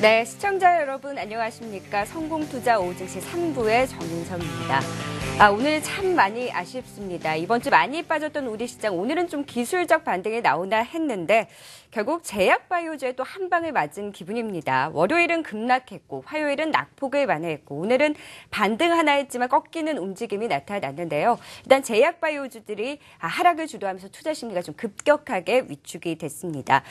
네, 시청자 여러분 안녕하십니까. 성공투자 오증시 3부의 정윤섭입니다. 오늘 참 많이 아쉽습니다. 이번 주 많이 빠졌던 우리 시장 오늘은 좀 기술적 반등이 나오나 했는데 결국 제약바이오주에 또 한 방을 맞은 기분입니다. 월요일은 급락했고 화요일은 낙폭을 만회했고 오늘은 반등 하나 했지만 꺾이는 움직임이 나타났는데요. 일단 제약바이오주들이 하락을 주도하면서 투자 심리가 좀 급격하게 위축이 됐습니다.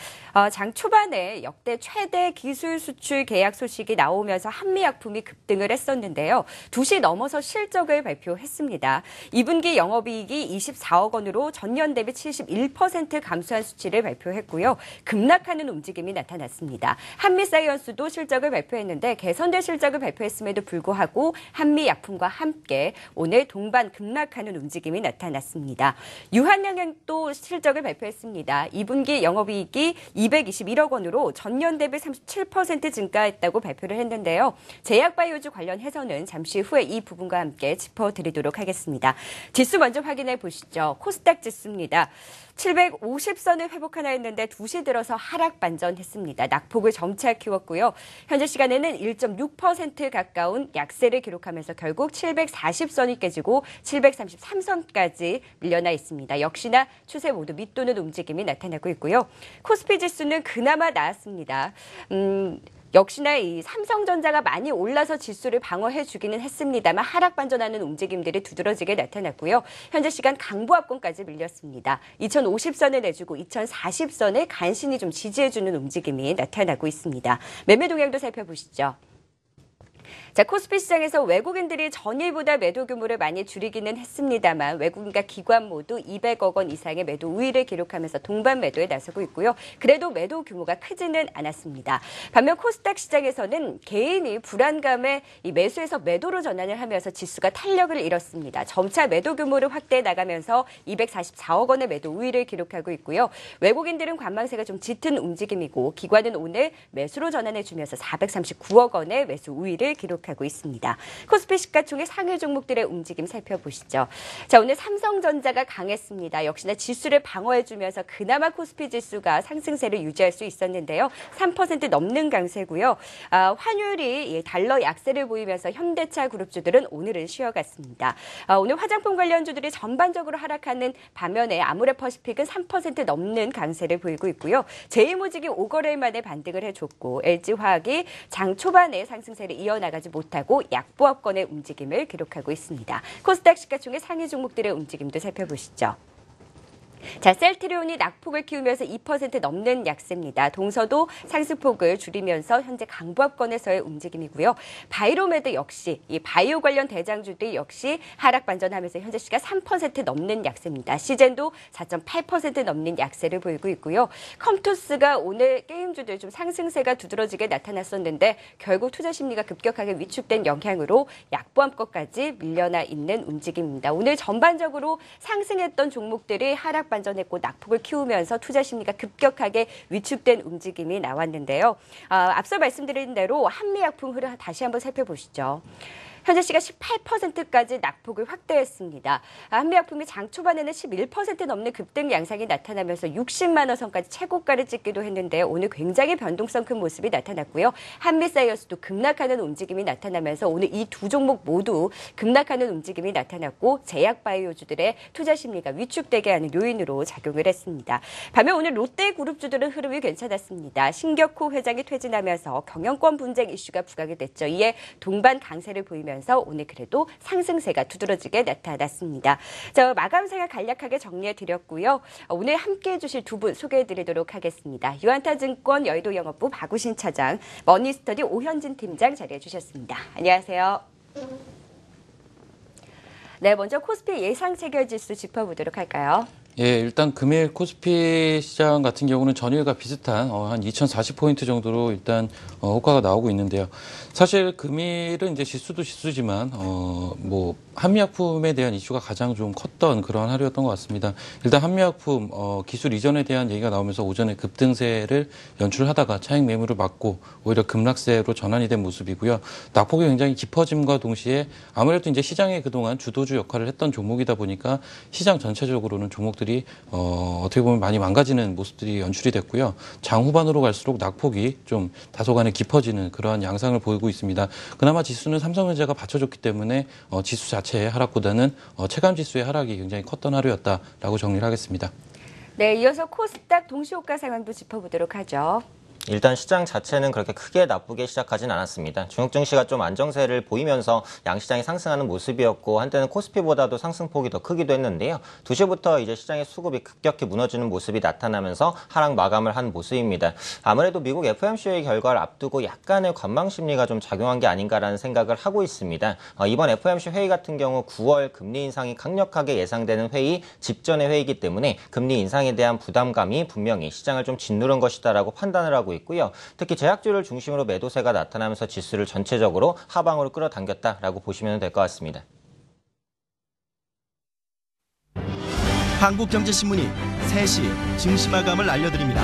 장 초반에 역대 최대 기술 수출 계약 소식이 나오면서 한미약품이 급등을 했었는데요. 2시 넘어서 실적을 발표했습니다. 2분기 영업이익이 24억 원으로 전년 대비 71% 감소한 수치를 발표했고요. 급락하는 움직임이 나타났습니다. 한미사이언스도 실적을 발표했는데 개선된 실적을 발표했음에도 불구하고 한미약품과 함께 오늘 동반 급락하는 움직임이 나타났습니다. 유한양행도 실적을 발표했습니다. 2분기 영업이익이 221억 원으로 전년 대비 37% 증가했다고 발표를 했는데요. 제약바이오주 관련해서는 잠시 후에 이 부분과 함께 짚어드리도록 하겠습니다. 지수 먼저 확인해 보시죠. 코스닥 지수입니다. 750선을 회복하나 했는데 2시 들어서 하락 반전했습니다. 낙폭을 점차 키웠고요. 현재 시간에는 1.6% 가까운 약세를 기록하면서 결국 740선이 깨지고 733선까지 밀려나 있습니다. 역시나 추세 모두 밑도는 움직임이 나타나고 있고요. 코스피 지수는 그나마 나았습니다. 역시나 이 삼성전자가 많이 올라서 지수를 방어해주기는 했습니다만 하락 반전하는 움직임들이 두드러지게 나타났고요. 현재 시간 강보합권까지 밀렸습니다. 2050선을 내주고 2040선을 간신히 좀 지지해주는 움직임이 나타나고 있습니다. 매매 동향도 살펴보시죠. 자, 코스피 시장에서 외국인들이 전일보다 매도 규모를 많이 줄이기는 했습니다만 외국인과 기관 모두 200억 원 이상의 매도 우위를 기록하면서 동반 매도에 나서고 있고요. 그래도 매도 규모가 크지는 않았습니다. 반면 코스닥 시장에서는 개인이 불안감에 이 매수에서 매도로 전환을 하면서 지수가 탄력을 잃었습니다. 점차 매도 규모를 확대해 나가면서 244억 원의 매도 우위를 기록하고 있고요. 외국인들은 관망세가 좀 짙은 움직임이고 기관은 오늘 매수로 전환해주면서 439억 원의 매수 우위를 기록하고 있습니다. 코스피 시가총액 상위 종목들의 움직임 살펴보시죠. 자, 오늘 삼성전자가 강했습니다. 역시나 지수를 방어해주면서 그나마 코스피 지수가 상승세를 유지할 수 있었는데요. 3% 넘는 강세고요. 환율이 달러 약세를 보이면서 현대차 그룹주들은 오늘은 쉬어갔습니다. 오늘 화장품 관련주들이 전반적으로 하락하는 반면에 아모레퍼시픽은 3% 넘는 강세를 보이고 있고요. 제이모직이 5거래일 만에 반등을 해줬고 LG화학이 장 초반에 상승세를 이어나가지 못하고 약보합권의 움직임을 기록하고 있습니다. 코스닥 시가총액 상위 종목들의 움직임도 살펴보시죠. 자, 셀트리온이 낙폭을 키우면서 2% 넘는 약세입니다. 동서도 상승폭을 줄이면서 현재 강보합권에서의 움직임이고요. 바이로메드 역시 이 바이오 관련 대장주들 역시 하락 반전하면서 현재 시가 3% 넘는 약세입니다. 시젠도 4.8% 넘는 약세를 보이고 있고요. 컴투스가 오늘 게임주들 좀 상승세가 두드러지게 나타났었는데 결국 투자 심리가 급격하게 위축된 영향으로 약보합권까지 밀려나 있는 움직임입니다. 오늘 전반적으로 상승했던 종목들이 하락 반전했고 낙폭을 키우면서 투자 심리가 급격하게 위축된 움직임이 나왔는데요. 앞서 말씀드린 대로 한미약품 흐름 다시 한번 살펴보시죠. 현재 시가 18%까지 낙폭을 확대했습니다. 한미약품이 장 초반에는 11% 넘는 급등 양상이 나타나면서 60만 원 선까지 최고가를 찍기도 했는데요. 오늘 굉장히 변동성 큰 모습이 나타났고요. 한미사이언스도 급락하는 움직임이 나타나면서 오늘 이 두 종목 모두 급락하는 움직임이 나타났고 제약바이오주들의 투자 심리가 위축되게 하는 요인으로 작용을 했습니다. 반면 오늘 롯데그룹주들은 흐름이 괜찮았습니다. 신격호 회장이 퇴진하면서 경영권 분쟁 이슈가 부각이 됐죠. 이에 동반 강세를 보이면서 오늘 그래도 상승세가 두드러지게 나타났습니다. 자, 마감 생각 간략하게 정리해드렸고요. 오늘 함께해 주실 두 분 소개해드리도록 하겠습니다. 유한타증권 여의도 영업부 박우신 차장, 머니스터디 오현진 팀장 자리해 주셨습니다. 안녕하세요. 네, 먼저 코스피 예상 체결지수 짚어보도록 할까요? 예, 일단 금일 코스피 시장 같은 경우는 전일과 비슷한 한 2040포인트 정도로 일단 호가가 나오고 있는데요. 사실 금일은 이제 지수도 지수지만 뭐 한미약품에 대한 이슈가 가장 좀 컸던 그런 하루였던 것 같습니다. 일단 한미약품 기술 이전에 대한 얘기가 나오면서 오전에 급등세를 연출하다가 차익 매물을 맞고 오히려 급락세로 전환이 된 모습이고요. 낙폭이 굉장히 깊어짐과 동시에 아무래도 이제 시장에 그동안 주도주 역할을 했던 종목이다 보니까 시장 전체적으로는 종목들이 종목들이 어떻게 보면 많이 망가지는 모습들이 연출이 됐고요. 장 후반으로 갈수록 낙폭이 좀 다소간에 깊어지는 그러한 양상을 보이고 있습니다. 그나마 지수는 삼성전자가 받쳐줬기 때문에 지수 자체의 하락보다는 체감 지수의 하락이 굉장히 컸던 하루였다라고 정리를 하겠습니다. 네, 이어서 코스닥 동시호가 상황도 짚어보도록 하죠. 일단 시장 자체는 그렇게 크게 나쁘게 시작하진 않았습니다. 중국 증시가 좀 안정세를 보이면서 양시장이 상승하는 모습이었고 한때는 코스피보다도 상승폭이 더 크기도 했는데요. 2시부터 이제 시장의 수급이 급격히 무너지는 모습이 나타나면서 하락 마감을 한 모습입니다. 아무래도 미국 FOMC 결과를 앞두고 약간의 관망 심리가 좀 작용한 게 아닌가라는 생각을 하고 있습니다. 이번 FOMC 회의 같은 경우 9월 금리 인상이 강력하게 예상되는 회의 직전의 회의이기 때문에 금리 인상에 대한 부담감이 분명히 시장을 좀 짓누른 것이다라고 판단을 하고 있고요. 특히 제약주를 중심으로 매도세가 나타나면서 지수를 전체적으로 하방으로 끌어당겼다라고 보시면 될 것 같습니다. 한국경제신문이 3시 증시 마감을 알려드립니다.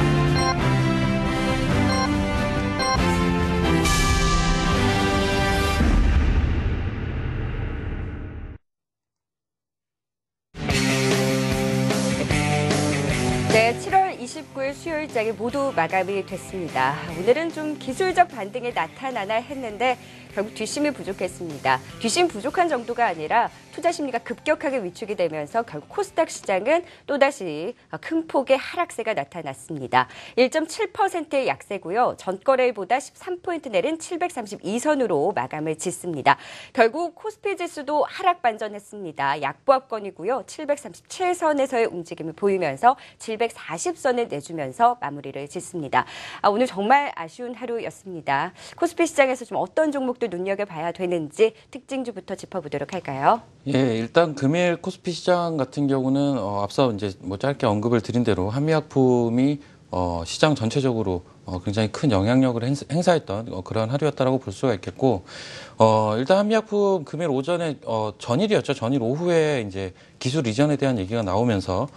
네, 7월 29일 수요일장이 모두 마감이 됐습니다. 오늘은 좀 기술적 반등이 나타나나 했는데 결국 뒷심이 부족했습니다. 뒷심 부족한 정도가 아니라 투자 심리가 급격하게 위축이 되면서 결국 코스닥 시장은 또다시 큰 폭의 하락세가 나타났습니다. 1.7%의 약세고요. 전거래일보다 13포인트 내린 732선으로 마감을 짓습니다. 결국 코스피 지수도 하락 반전했습니다. 약보합권이고요. 737선에서의 움직임을 보이면서 740선을 내주면서 마무리를 짓습니다. 오늘 정말 아쉬운 하루였습니다. 코스피 시장에서 좀 어떤 종목들 눈여겨봐야 되는지 특징주부터 짚어보도록 할까요? 예, 일단 금일 코스피 시장 같은 경우는 앞서 이제 뭐 짧게 언급을 드린 대로 한미약품이 시장 전체적으로 굉장히 큰 영향력을 행사했던 그런 하루였다라고 볼 수가 있겠고, 일단 한미약품 금일 오전에 전일이었죠. 전일 오후에 이제 기술 이전에 대한 얘기가 나오면서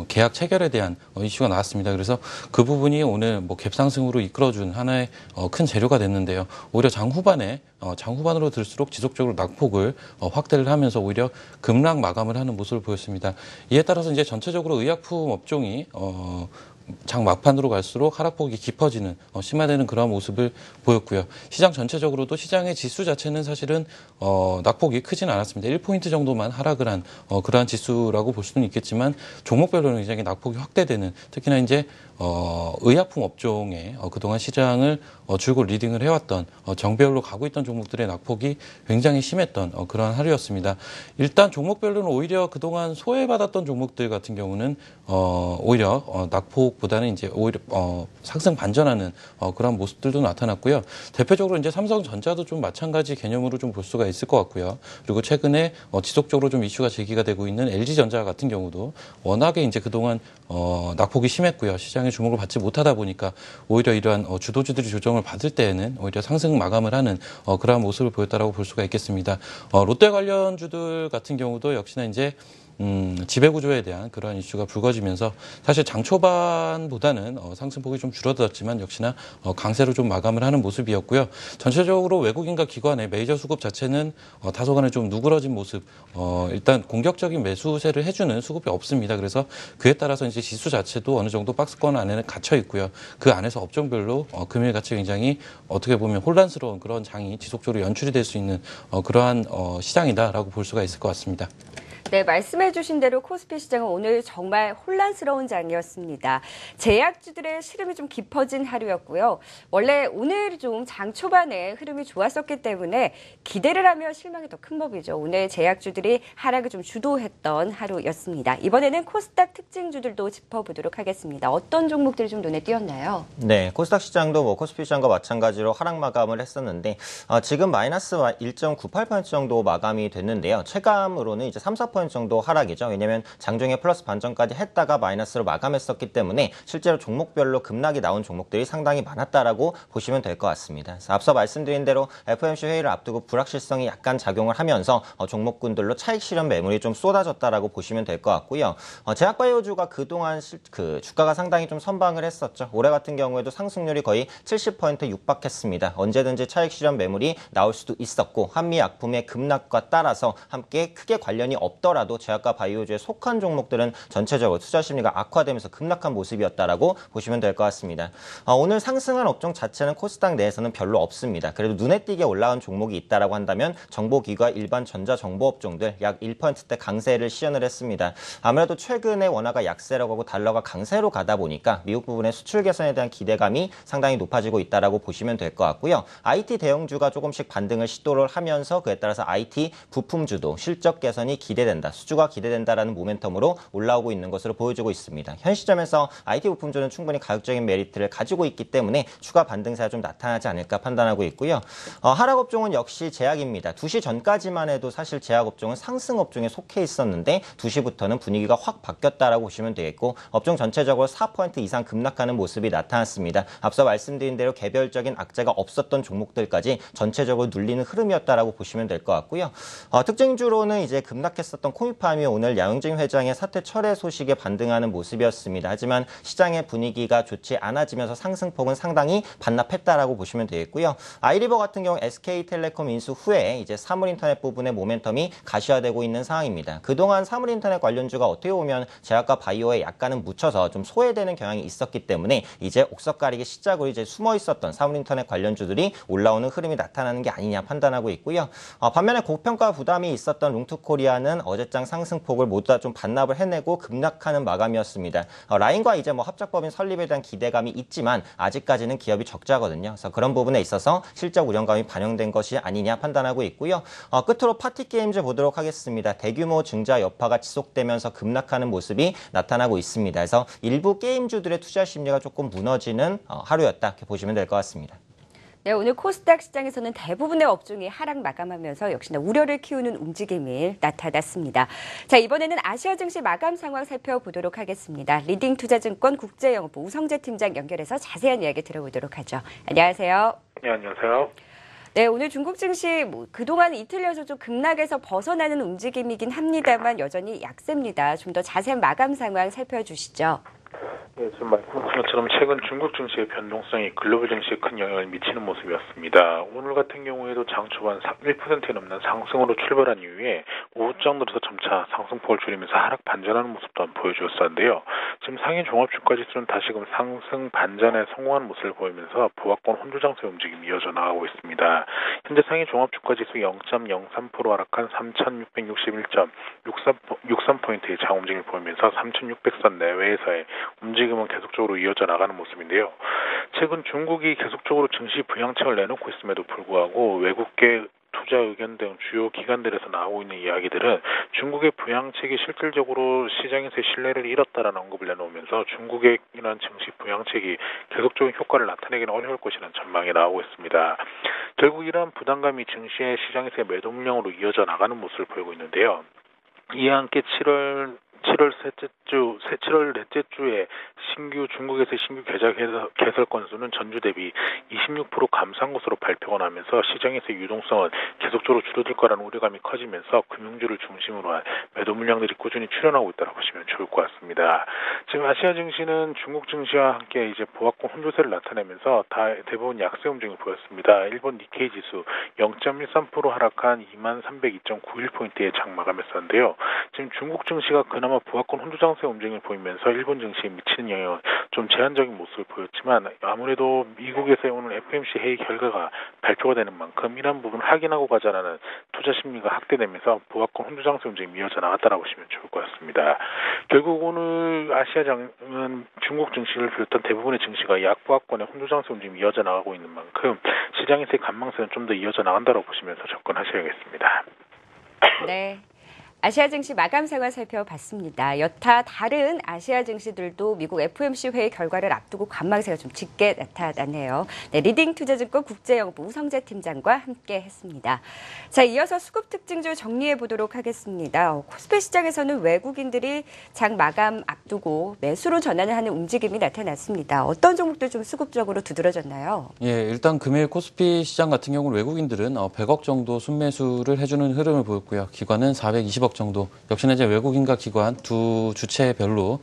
계약 체결에 대한 이슈가 나왔습니다. 그래서 그 부분이 오늘 뭐 갭상승으로 이끌어준 하나의 큰 재료가 됐는데요. 오히려 장 후반으로 들수록 지속적으로 낙폭을 확대를 하면서 오히려 급락 마감을 하는 모습을 보였습니다. 이에 따라서 이제 전체적으로 의약품 업종이 장 막판으로 갈수록 하락폭이 깊어지는 심화되는 그런 모습을 보였고요. 시장 전체적으로도 시장의 지수 자체는 사실은 낙폭이 크지는 않았습니다. 1포인트 정도만 하락을 한 그러한 지수라고 볼 수는 있겠지만 종목별로는 굉장히 낙폭이 확대되는, 특히나 이제 의약품 업종에 그동안 시장을 줄곧 리딩을 해왔던 정배열로 가고 있던 종목들의 낙폭이 굉장히 심했던 그런 하루였습니다. 일단 종목별로는 오히려 그동안 소외받았던 종목들 같은 경우는 오히려 낙폭보다는 이제 오히려 상승 반전하는 그런 모습들도 나타났고요. 대표적으로 이제 삼성전자도 좀 마찬가지 개념으로 좀 볼 수가 있을 것 같고요. 그리고 최근에 지속적으로 좀 이슈가 제기가 되고 있는 LG전자 같은 경우도 워낙에 이제 그동안 낙폭이 심했고요. 시장의 주목을 받지 못하다 보니까 오히려 이러한 주도주들이 조정을 받을 때에는 오히려 상승 마감을 하는 그러한 모습을 보였다라고 볼 수가 있겠습니다. 롯데 관련주들 같은 경우도 역시나 이제 지배구조에 대한 그러한 이슈가 불거지면서 사실 장 초반보다는 상승폭이 좀 줄어들었지만 역시나 강세로 좀 마감을 하는 모습이었고요. 전체적으로 외국인과 기관의 메이저 수급 자체는 다소간에 좀 누그러진 모습, 일단 공격적인 매수세를 해주는 수급이 없습니다. 그래서 그에 따라서 이제 지수 자체도 어느 정도 박스권 안에는 갇혀 있고요. 그 안에서 업종별로 금일 같이 굉장히 어떻게 보면 혼란스러운 그런 장이 지속적으로 연출이 될 수 있는 그러한 시장이다라고 볼 수가 있을 것 같습니다. 네, 말씀해 주신 대로 코스피 시장은 오늘 정말 혼란스러운 장이었습니다. 제약주들의 흐름이 좀 깊어진 하루였고요. 원래 오늘 좀 장 초반에 흐름이 좋았었기 때문에 기대를 하면 실망이 더 큰 법이죠. 오늘 제약주들이 하락을 좀 주도했던 하루였습니다. 이번에는 코스닥 특징주들도 짚어보도록 하겠습니다. 어떤 종목들이 좀 눈에 띄었나요? 네, 코스닥 시장도 뭐 코스피 시장과 마찬가지로 하락 마감을 했었는데 지금 마이너스 1.98% 정도 마감이 됐는데요. 체감으로는 이제 3, 4% 정도 하락이죠. 왜냐하면 장중에 플러스 반전까지 했다가 마이너스로 마감했었기 때문에 실제로 종목별로 급락이 나온 종목들이 상당히 많았다라고 보시면 될 것 같습니다. 그래서 앞서 말씀드린 대로 FOMC 회의를 앞두고 불확실성이 약간 작용을 하면서 종목군들로 차익 실현 매물이 좀 쏟아졌다라고 보시면 될 것 같고요. 제약바이오주가 그동안 주가가 상당히 좀 선방을 했었죠. 올해 같은 경우에도 상승률이 거의 70% 육박했습니다. 언제든지 차익 실현 매물이 나올 수도 있었고 한미약품의 급락과 따라서 함께 크게 관련이 없던 있더라도 제약과 바이오주에 속한 종목들은 전체적으로 투자 심리가 악화되면서 급락한 모습이었다라고 보시면 될 것 같습니다. 오늘 상승한 업종 자체는 코스닥 내에서는 별로 없습니다. 그래도 눈에 띄게 올라간 종목이 있다라고 한다면 정보기관 일반 전자정보업종들 약 1%대 강세를 시연을 했습니다. 아무래도 최근에 원화가 약세라고 하고 달러가 강세로 가다 보니까 미국 부분의 수출 개선에 대한 기대감이 상당히 높아지고 있다라고 보시면 될 것 같고요. IT 대형주가 조금씩 반등을 시도를 하면서 그에 따라서 IT 부품주도 실적 개선이 기대된다, 수주가 기대된다라는 모멘텀으로 올라오고 있는 것으로 보여지고 있습니다. 현 시점에서 IT 부품주는 충분히 가격적인 메리트를 가지고 있기 때문에 추가 반등세가 좀 나타나지 않을까 판단하고 있고요. 하락업종은 역시 제약입니다. 2시 전까지만 해도 사실 제약업종은 상승업종에 속해 있었는데 2시부터는 분위기가 확 바뀌었다라고 보시면 되겠고 업종 전체적으로 4% 이상 급락하는 모습이 나타났습니다. 앞서 말씀드린 대로 개별적인 악재가 없었던 종목들까지 전체적으로 눌리는 흐름이었다라고 보시면 될 것 같고요. 특징주로는 이제 급락했었던 코미팜이 오늘 양용진 회장의 사퇴 철회 소식에 반등하는 모습이었습니다. 하지만 시장의 분위기가 좋지 않아지면서 상승폭은 상당히 반납했다라고 보시면 되겠고요. 아이리버 같은 경우 SK텔레콤 인수 후에 이제 사물인터넷 부분의 모멘텀이 가시화되고 있는 상황입니다. 그동안 사물인터넷 관련주가 어떻게 보면 제약과 바이오에 약간은 묻혀서 좀 소외되는 경향이 있었기 때문에 이제 옥석 가리기 시작으로 이제 숨어 있었던 사물인터넷 관련주들이 올라오는 흐름이 나타나는 게 아니냐 판단하고 있고요. 반면에 고평가 부담이 있었던 룽투코리아는 어제장 상승폭을 모두 다 좀 반납을 해내고 급락하는 마감이었습니다. 라인과 이제 합작법인 설립에 대한 기대감이 있지만 아직까지는 기업이 적자거든요. 그래서 그런 부분에 있어서 실적 우려감이 반영된 것이 아니냐 판단하고 있고요. 끝으로 파티게임즈 보도록 하겠습니다. 대규모 증자 여파가 지속되면서 급락하는 모습이 나타나고 있습니다. 그래서 일부 게임주들의 투자 심리가 조금 무너지는 하루였다 이렇게 보시면 될 것 같습니다. 네, 오늘 코스닥 시장에서는 대부분의 업종이 하락 마감하면서 역시나 우려를 키우는 움직임이 나타났습니다. 자, 이번에는 아시아 증시 마감 상황 살펴보도록 하겠습니다. 리딩투자증권 국제영업부 우성재 팀장 연결해서 자세한 이야기 들어보도록 하죠. 안녕하세요. 네, 안녕하세요. 네, 오늘 중국 증시 그동안 이틀 연속 좀 급락에서 벗어나는 움직임이긴 합니다만 여전히 약세입니다. 좀 더 자세한 마감 상황 살펴주시죠. 네, 지금 말씀하신 것처럼 최근 중국 증시의 변동성이 글로벌 증시에 큰 영향을 미치는 모습이었습니다. 오늘 같은 경우에도 장 초반 1%에 넘는 상승으로 출발한 이후에 오후장 들어서 점차 상승폭을 줄이면서 하락 반전하는 모습 또한 보여주었었는데요. 지금 상해 종합주가지수는 다시금 상승 반전에 성공한 모습을 보이면서 보합권 혼조 장세 움직임이 이어져 나가고 있습니다. 현재 상해 종합주가지수 0.03% 하락한 3,661.63포인트의 장 움직임을 보이면서 3,600선 내외에서의 움직임은 계속적으로 이어져 나가는 모습인데요. 최근 중국이 계속적으로 증시 부양책을 내놓고 있음에도 불구하고 외국계 투자 의견 등 주요 기관들에서 나오고 있는 이야기들은 중국의 부양책이 실질적으로 시장에서의 신뢰를 잃었다라는 언급을 내놓으면서 중국의 이러한 증시 부양책이 계속적인 효과를 나타내기는 어려울 것이라는 전망이 나오고 있습니다. 결국 이러한 부담감이 증시의 시장에서의 매도 물량으로 이어져 나가는 모습을 보이고 있는데요. 이에 함께 7월 넷째 주에 중국에서의 신규 계좌 개설 건수는 전주 대비 26% 감소한 것으로 발표가 나면서 시장에서의 유동성은 계속적으로 줄어들 거라는 우려감이 커지면서 금융주를 중심으로 한 매도 물량들이 꾸준히 출현하고 있다고 보시면 좋을 것 같습니다. 지금 아시아 증시는 중국 증시와 함께 이제 보합권 혼조세를 나타내면서 대부분 약세 움직임을 보였습니다. 일본 니케이 지수 0.13% 하락한 2302.91포인트의 장 마감했었는데요. 지금 중국 증시가 그나마 보합권 혼조 장세 움직임을 보이면서 일본 증시에 미치는 영향은 좀 제한적인 모습을 보였지만 아무래도 미국에서의 오늘 FOMC 회의 결과가 발표가 되는 만큼 이런 부분을 확인하고 가자라는 투자 심리가 확대되면서 보합권 혼조 장세 움직임이 이어져 나갔다라고 보시면 좋을 것 같습니다. 결국 오늘 아시아장은 중국 증시를 비롯한 대부분의 증시가 약보합권의 혼조 장세 움직임이 이어져 나가고 있는 만큼 시장에서의 관망세는 좀 더 이어져 나간다고 보시면서 접근하셔야겠습니다. 네. 아시아 증시 마감 상황 살펴봤습니다. 여타 다른 아시아 증시들도 미국 FOMC 회의 결과를 앞두고 관망세가 좀 짙게 나타나네요. 네, 리딩투자증권 국제영업부 우성재 팀장과 함께 했습니다. 자, 이어서 수급 특징주 정리해 보도록 하겠습니다. 코스피 시장에서는 외국인들이 장 마감 앞두고 매수로 전환을 하는 움직임이 나타났습니다. 어떤 종목들 좀 수급적으로 두드러졌나요? 예, 일단 금일 코스피 시장 같은 경우는 외국인들은 100억 정도 순매수를 해주는 흐름을 보였고요. 기관은 420억 정도. 역시나 이제 외국인과 기관 두 주체별로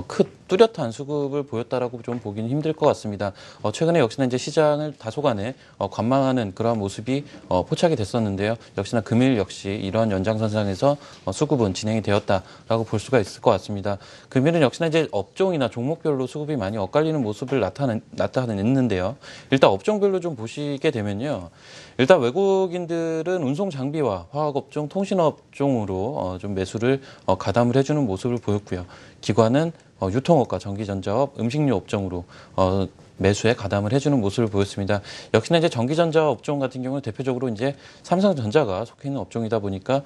큰 뚜렷한 수급을 보였다라고 좀 보기는 힘들 것 같습니다. 최근에 역시나 이제 시장을 다소간에 관망하는 그러한 모습이 포착이 됐었는데요. 역시나 금일 역시 이러한 연장선상에서 수급은 진행이 되었다라고 볼 수가 있을 것 같습니다. 금일은 역시나 이제 업종이나 종목별로 수급이 많이 엇갈리는 모습을 나타냈는데요. 일단 업종별로 좀 보시게 되면요. 일단 외국인들은 운송 장비와 화학업종, 통신업종으로 좀 매수를 가담을 해주는 모습을 보였고요. 기관은 유통업과 전기전자업, 음식료 업종으로 매수에 가담을 해주는 모습을 보였습니다. 역시나 이제 전기전자 업종 같은 경우는 대표적으로 이제 삼성전자가 속해 있는 업종이다 보니까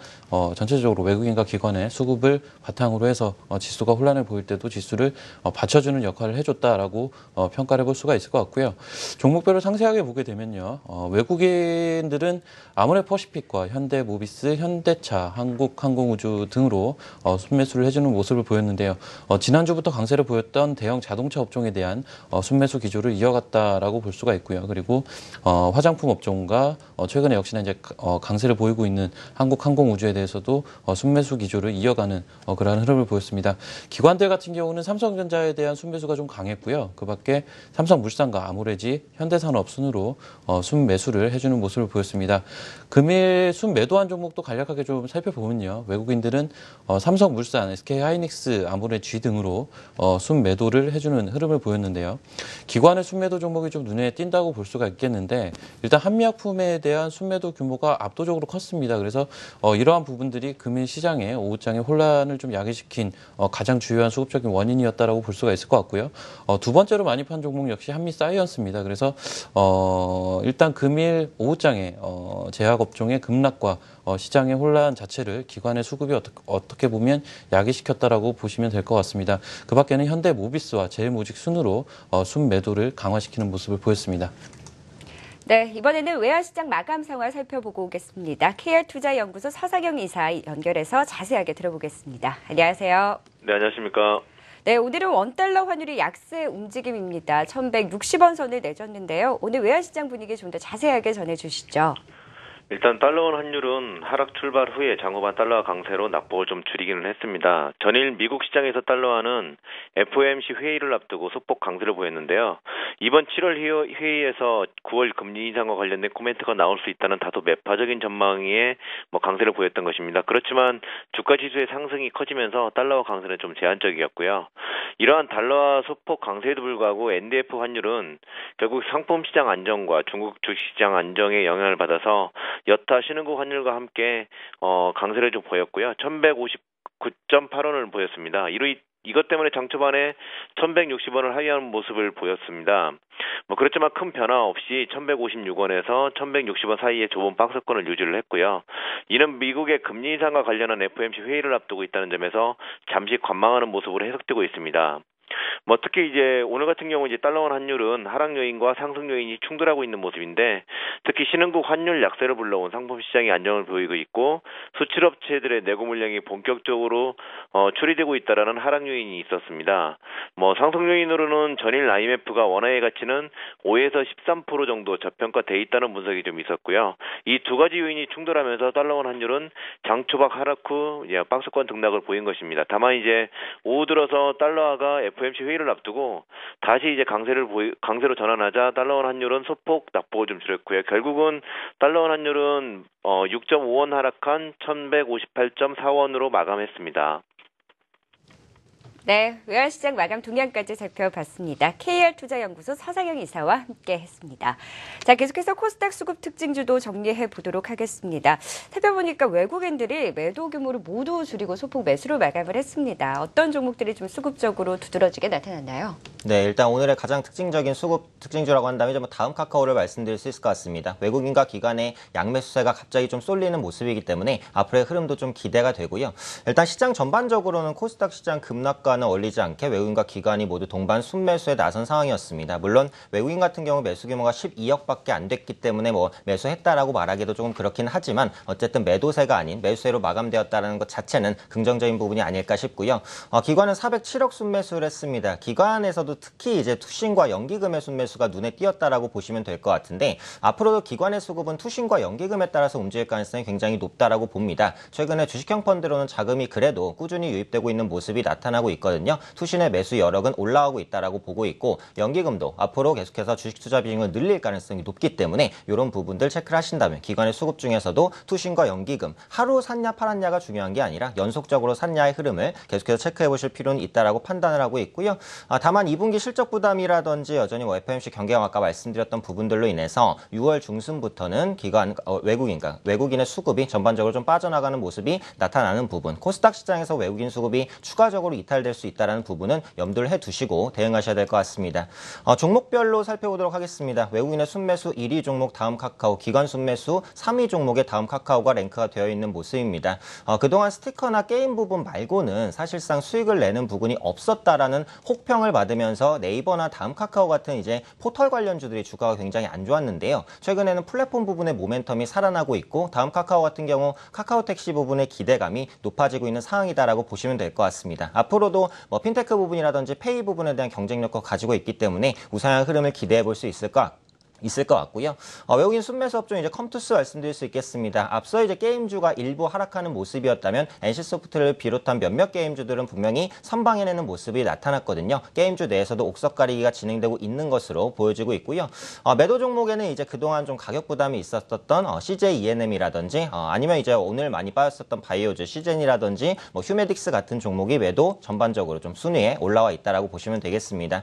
전체적으로 외국인과 기관의 수급을 바탕으로 해서 지수가 혼란을 보일 때도 지수를 받쳐주는 역할을 해줬다라고 평가를 해볼 수가 있을 것 같고요. 종목별로 상세하게 보게 되면요, 외국인들은 아모레퍼시픽과 현대모비스, 현대차, 한국항공우주 등으로 순매수를 해주는 모습을 보였는데요. 지난주부터 강세를 보였던 대형 자동차 업종에 대한 순매수 기조를 이어갔다라고 볼 수가 있고요. 그리고 화장품 업종과 최근에 역시나 이제 강세를 보이고 있는 한국항공우주에 대해서도 순매수 기조를 이어가는 그러한 흐름을 보였습니다. 기관들 같은 경우는 삼성전자에 대한 순매수가 좀 강했고요. 그밖에 삼성물산과 아모레지, 현대산업 순으로 순매수를 해주는 모습을 보였습니다. 금일 순매도한 종목도 간략하게 좀 살펴보면요. 외국인들은 삼성물산, SK하이닉스, 아모레지 등으로 순매도를 해주는 흐름을 보였는데요. 기관의 순매도 종목이 좀 눈에 띈다고 볼 수가 있겠는데 일단 한미약품에 대한 순매도 규모가 압도적으로 컸습니다. 그래서 이러한 부분들이 금일 시장의 오후장의 혼란을 좀 야기시킨 가장 주요한 수급적인 원인이었다라고 볼 수가 있을 것 같고요. 두 번째로 많이 판 종목 역시 한미사이언스입니다. 그래서 일단 금일 오후장에 제약업종의 급락과 시장의 혼란 자체를 기관의 수급이 어떻게 보면 야기시켰다라고 보시면 될 것 같습니다. 그 밖에는 현대모비스와 제일모직 순으로 순매도를 강화시키는 모습을 보였습니다. 네, 이번에는 외환시장 마감 상황 살펴보고 오겠습니다. KR투자연구소 서상영 이사 연결해서 자세하게 들어보겠습니다. 안녕하세요. 네, 안녕하십니까. 네, 오늘은 원달러 환율이 약세 움직임입니다. 1,160원 선을 내줬는데요. 오늘 외환시장 분위기 좀 더 자세하게 전해주시죠. 일단 달러원 환율은 하락 출발 후에 장후반 달러 강세로 낙폭을 좀 줄이기는 했습니다. 전일 미국 시장에서 달러화는 FOMC 회의를 앞두고 소폭 강세를 보였는데요. 이번 7월 회의에서 9월 금리 인상과 관련된 코멘트가 나올 수 있다는 다소 매파적인 전망에 강세를 보였던 것입니다. 그렇지만 주가 지수의 상승이 커지면서 달러화 강세는 좀 제한적이었고요. 이러한 달러화 소폭 강세에도 불구하고 NDF 환율은 결국 상품 시장 안정과 중국 주식시장 안정에 영향을 받아서 여타 신흥국 환율과 함께 강세를 좀 보였고요. 1,159.8원을 보였습니다. 이것 때문에 장 초반에 1,160원을 하회하는 모습을 보였습니다. 그렇지만 큰 변화 없이 1,156원에서 1,160원 사이에 좁은 박스권을 유지를 했고요. 이는 미국의 금리 인상과 관련한 FOMC 회의를 앞두고 있다는 점에서 잠시 관망하는 모습으로 해석되고 있습니다. 특히 이제 오늘 같은 경우 이제 달러원 환율은 하락 요인과 상승 요인이 충돌하고 있는 모습인데 특히 신흥국 환율 약세를 불러온 상품 시장이 안정을 보이고 있고 수출업체들의 내고 물량이 본격적으로 처리되고 있다라는 하락 요인이 있었습니다. 상승 요인으로는 전일 IMF가 원화의 가치는 5에서 13% 정도 저평가돼 있다는 분석이 좀 있었고요. 이 두 가지 요인이 충돌하면서 달러원 환율은 장초박 하락 후 박스권 등락을 보인 것입니다. 다만 이제 오후 들어서 달러화가 FOMC 회의를 앞두고 다시 이제 강세로 전환하자 달러원 환율은 소폭 낙폭을 좀 줄였고요. 결국은 달러원 환율은 6.5원 하락한 1,158.4원으로 마감했습니다. 네, 외환시장 마감 동향까지 살펴봤습니다. KR투자연구소 서상영 이사와 함께했습니다. 자, 계속해서 코스닥 수급 특징주도 정리해 보도록 하겠습니다. 살펴보니까 외국인들이 매도 규모를 모두 줄이고 소폭 매수로 마감을 했습니다. 어떤 종목들이 좀 수급적으로 두드러지게 나타났나요? 네, 일단 오늘의 가장 특징적인 수급 특징주라고 한다면 이제 다음 카카오를 말씀드릴 수 있을 것 같습니다. 외국인과 기관의 양매수세가 갑자기 좀 쏠리는 모습이기 때문에 앞으로의 흐름도 좀 기대가 되고요. 일단 시장 전반적으로는 코스닥 시장 급락과는 어울리지 않게 외국인과 기관이 모두 동반 순매수에 나선 상황이었습니다. 물론 외국인 같은 경우 매수 규모가 12억밖에 안 됐기 때문에 매수했다라고 말하기도 조금 그렇긴 하지만 어쨌든 매도세가 아닌 매수세로 마감되었다는 것 자체는 긍정적인 부분이 아닐까 싶고요. 기관은 407억 순매수를 했습니다. 기관에서도 특히 이제 투신과 연기금의 순매수가 눈에 띄었다라고 보시면 될 것 같은데 앞으로도 기관의 수급은 투신과 연기금에 따라서 움직일 가능성이 굉장히 높다라고 봅니다. 최근에 주식형 펀드로는 자금이 그래도 꾸준히 유입되고 있는 모습이 나타나고 있거든요. 있거든요. 투신의 매수 여력은 올라오고 있다라고 보고 있고 연기금도 앞으로 계속해서 주식 투자 비중을 늘릴 가능성이 높기 때문에 이런 부분들 체크를 하신다면 기관의 수급 중에서도 투신과 연기금 하루 샀냐 팔았냐가 중요한 게 아니라 연속적으로 샀냐의 흐름을 계속해서 체크해 보실 필요는 있다라고 판단을 하고 있고요. 다만 2분기 실적 부담이라든지 여전히 FOMC 경계감 아까 말씀드렸던 부분들로 인해서 6월 중순부터는 외국인의 수급이 전반적으로 좀 빠져나가는 모습이 나타나는 부분, 코스닥 시장에서 외국인 수급이 추가적으로 이탈될 수 있다는 부분은 염두를 해두시고 대응하셔야 될 것 같습니다. 종목별로 살펴보도록 하겠습니다. 외국인의 순매수 1위 종목 다음 카카오, 기관 순매수 3위 종목에 다음 카카오가 랭크가 되어 있는 모습입니다. 그동안 스티커나 게임 부분 말고는 사실상 수익을 내는 부분이 없었다라는 혹평을 받으면서 네이버나 다음 카카오 같은 이제 포털 관련주들이 주가가 굉장히 안 좋았는데요. 최근에는 플랫폼 부분의 모멘텀이 살아나고 있고 다음 카카오 같은 경우 카카오 택시 부분의 기대감이 높아지고 있는 상황이다라고 보시면 될 것 같습니다. 앞으로도 핀테크 부분이라든지 페이 부분에 대한 경쟁력을 가지고 있기 때문에 우상향 흐름을 기대해 볼 수 있을 것 같고요. 외국인 순매수 업종 이제 컴투스 말씀드릴 수 있겠습니다. 앞서 이제 게임주가 일부 하락하는 모습이었다면 NC소프트를 비롯한 몇몇 게임주들은 분명히 선방해내는 모습이 나타났거든요. 게임주 내에서도 옥석 가리기가 진행되고 있는 것으로 보여지고 있고요. 매도 종목에는 이제 그동안 좀 가격 부담이 있었던 CJ ENM이라든지 아니면 이제 오늘 많이 빠졌었던 바이오즈 시젠이라든지 휴메딕스 같은 종목이 매도 전반적으로 좀 순위에 올라와 있다라고 보시면 되겠습니다.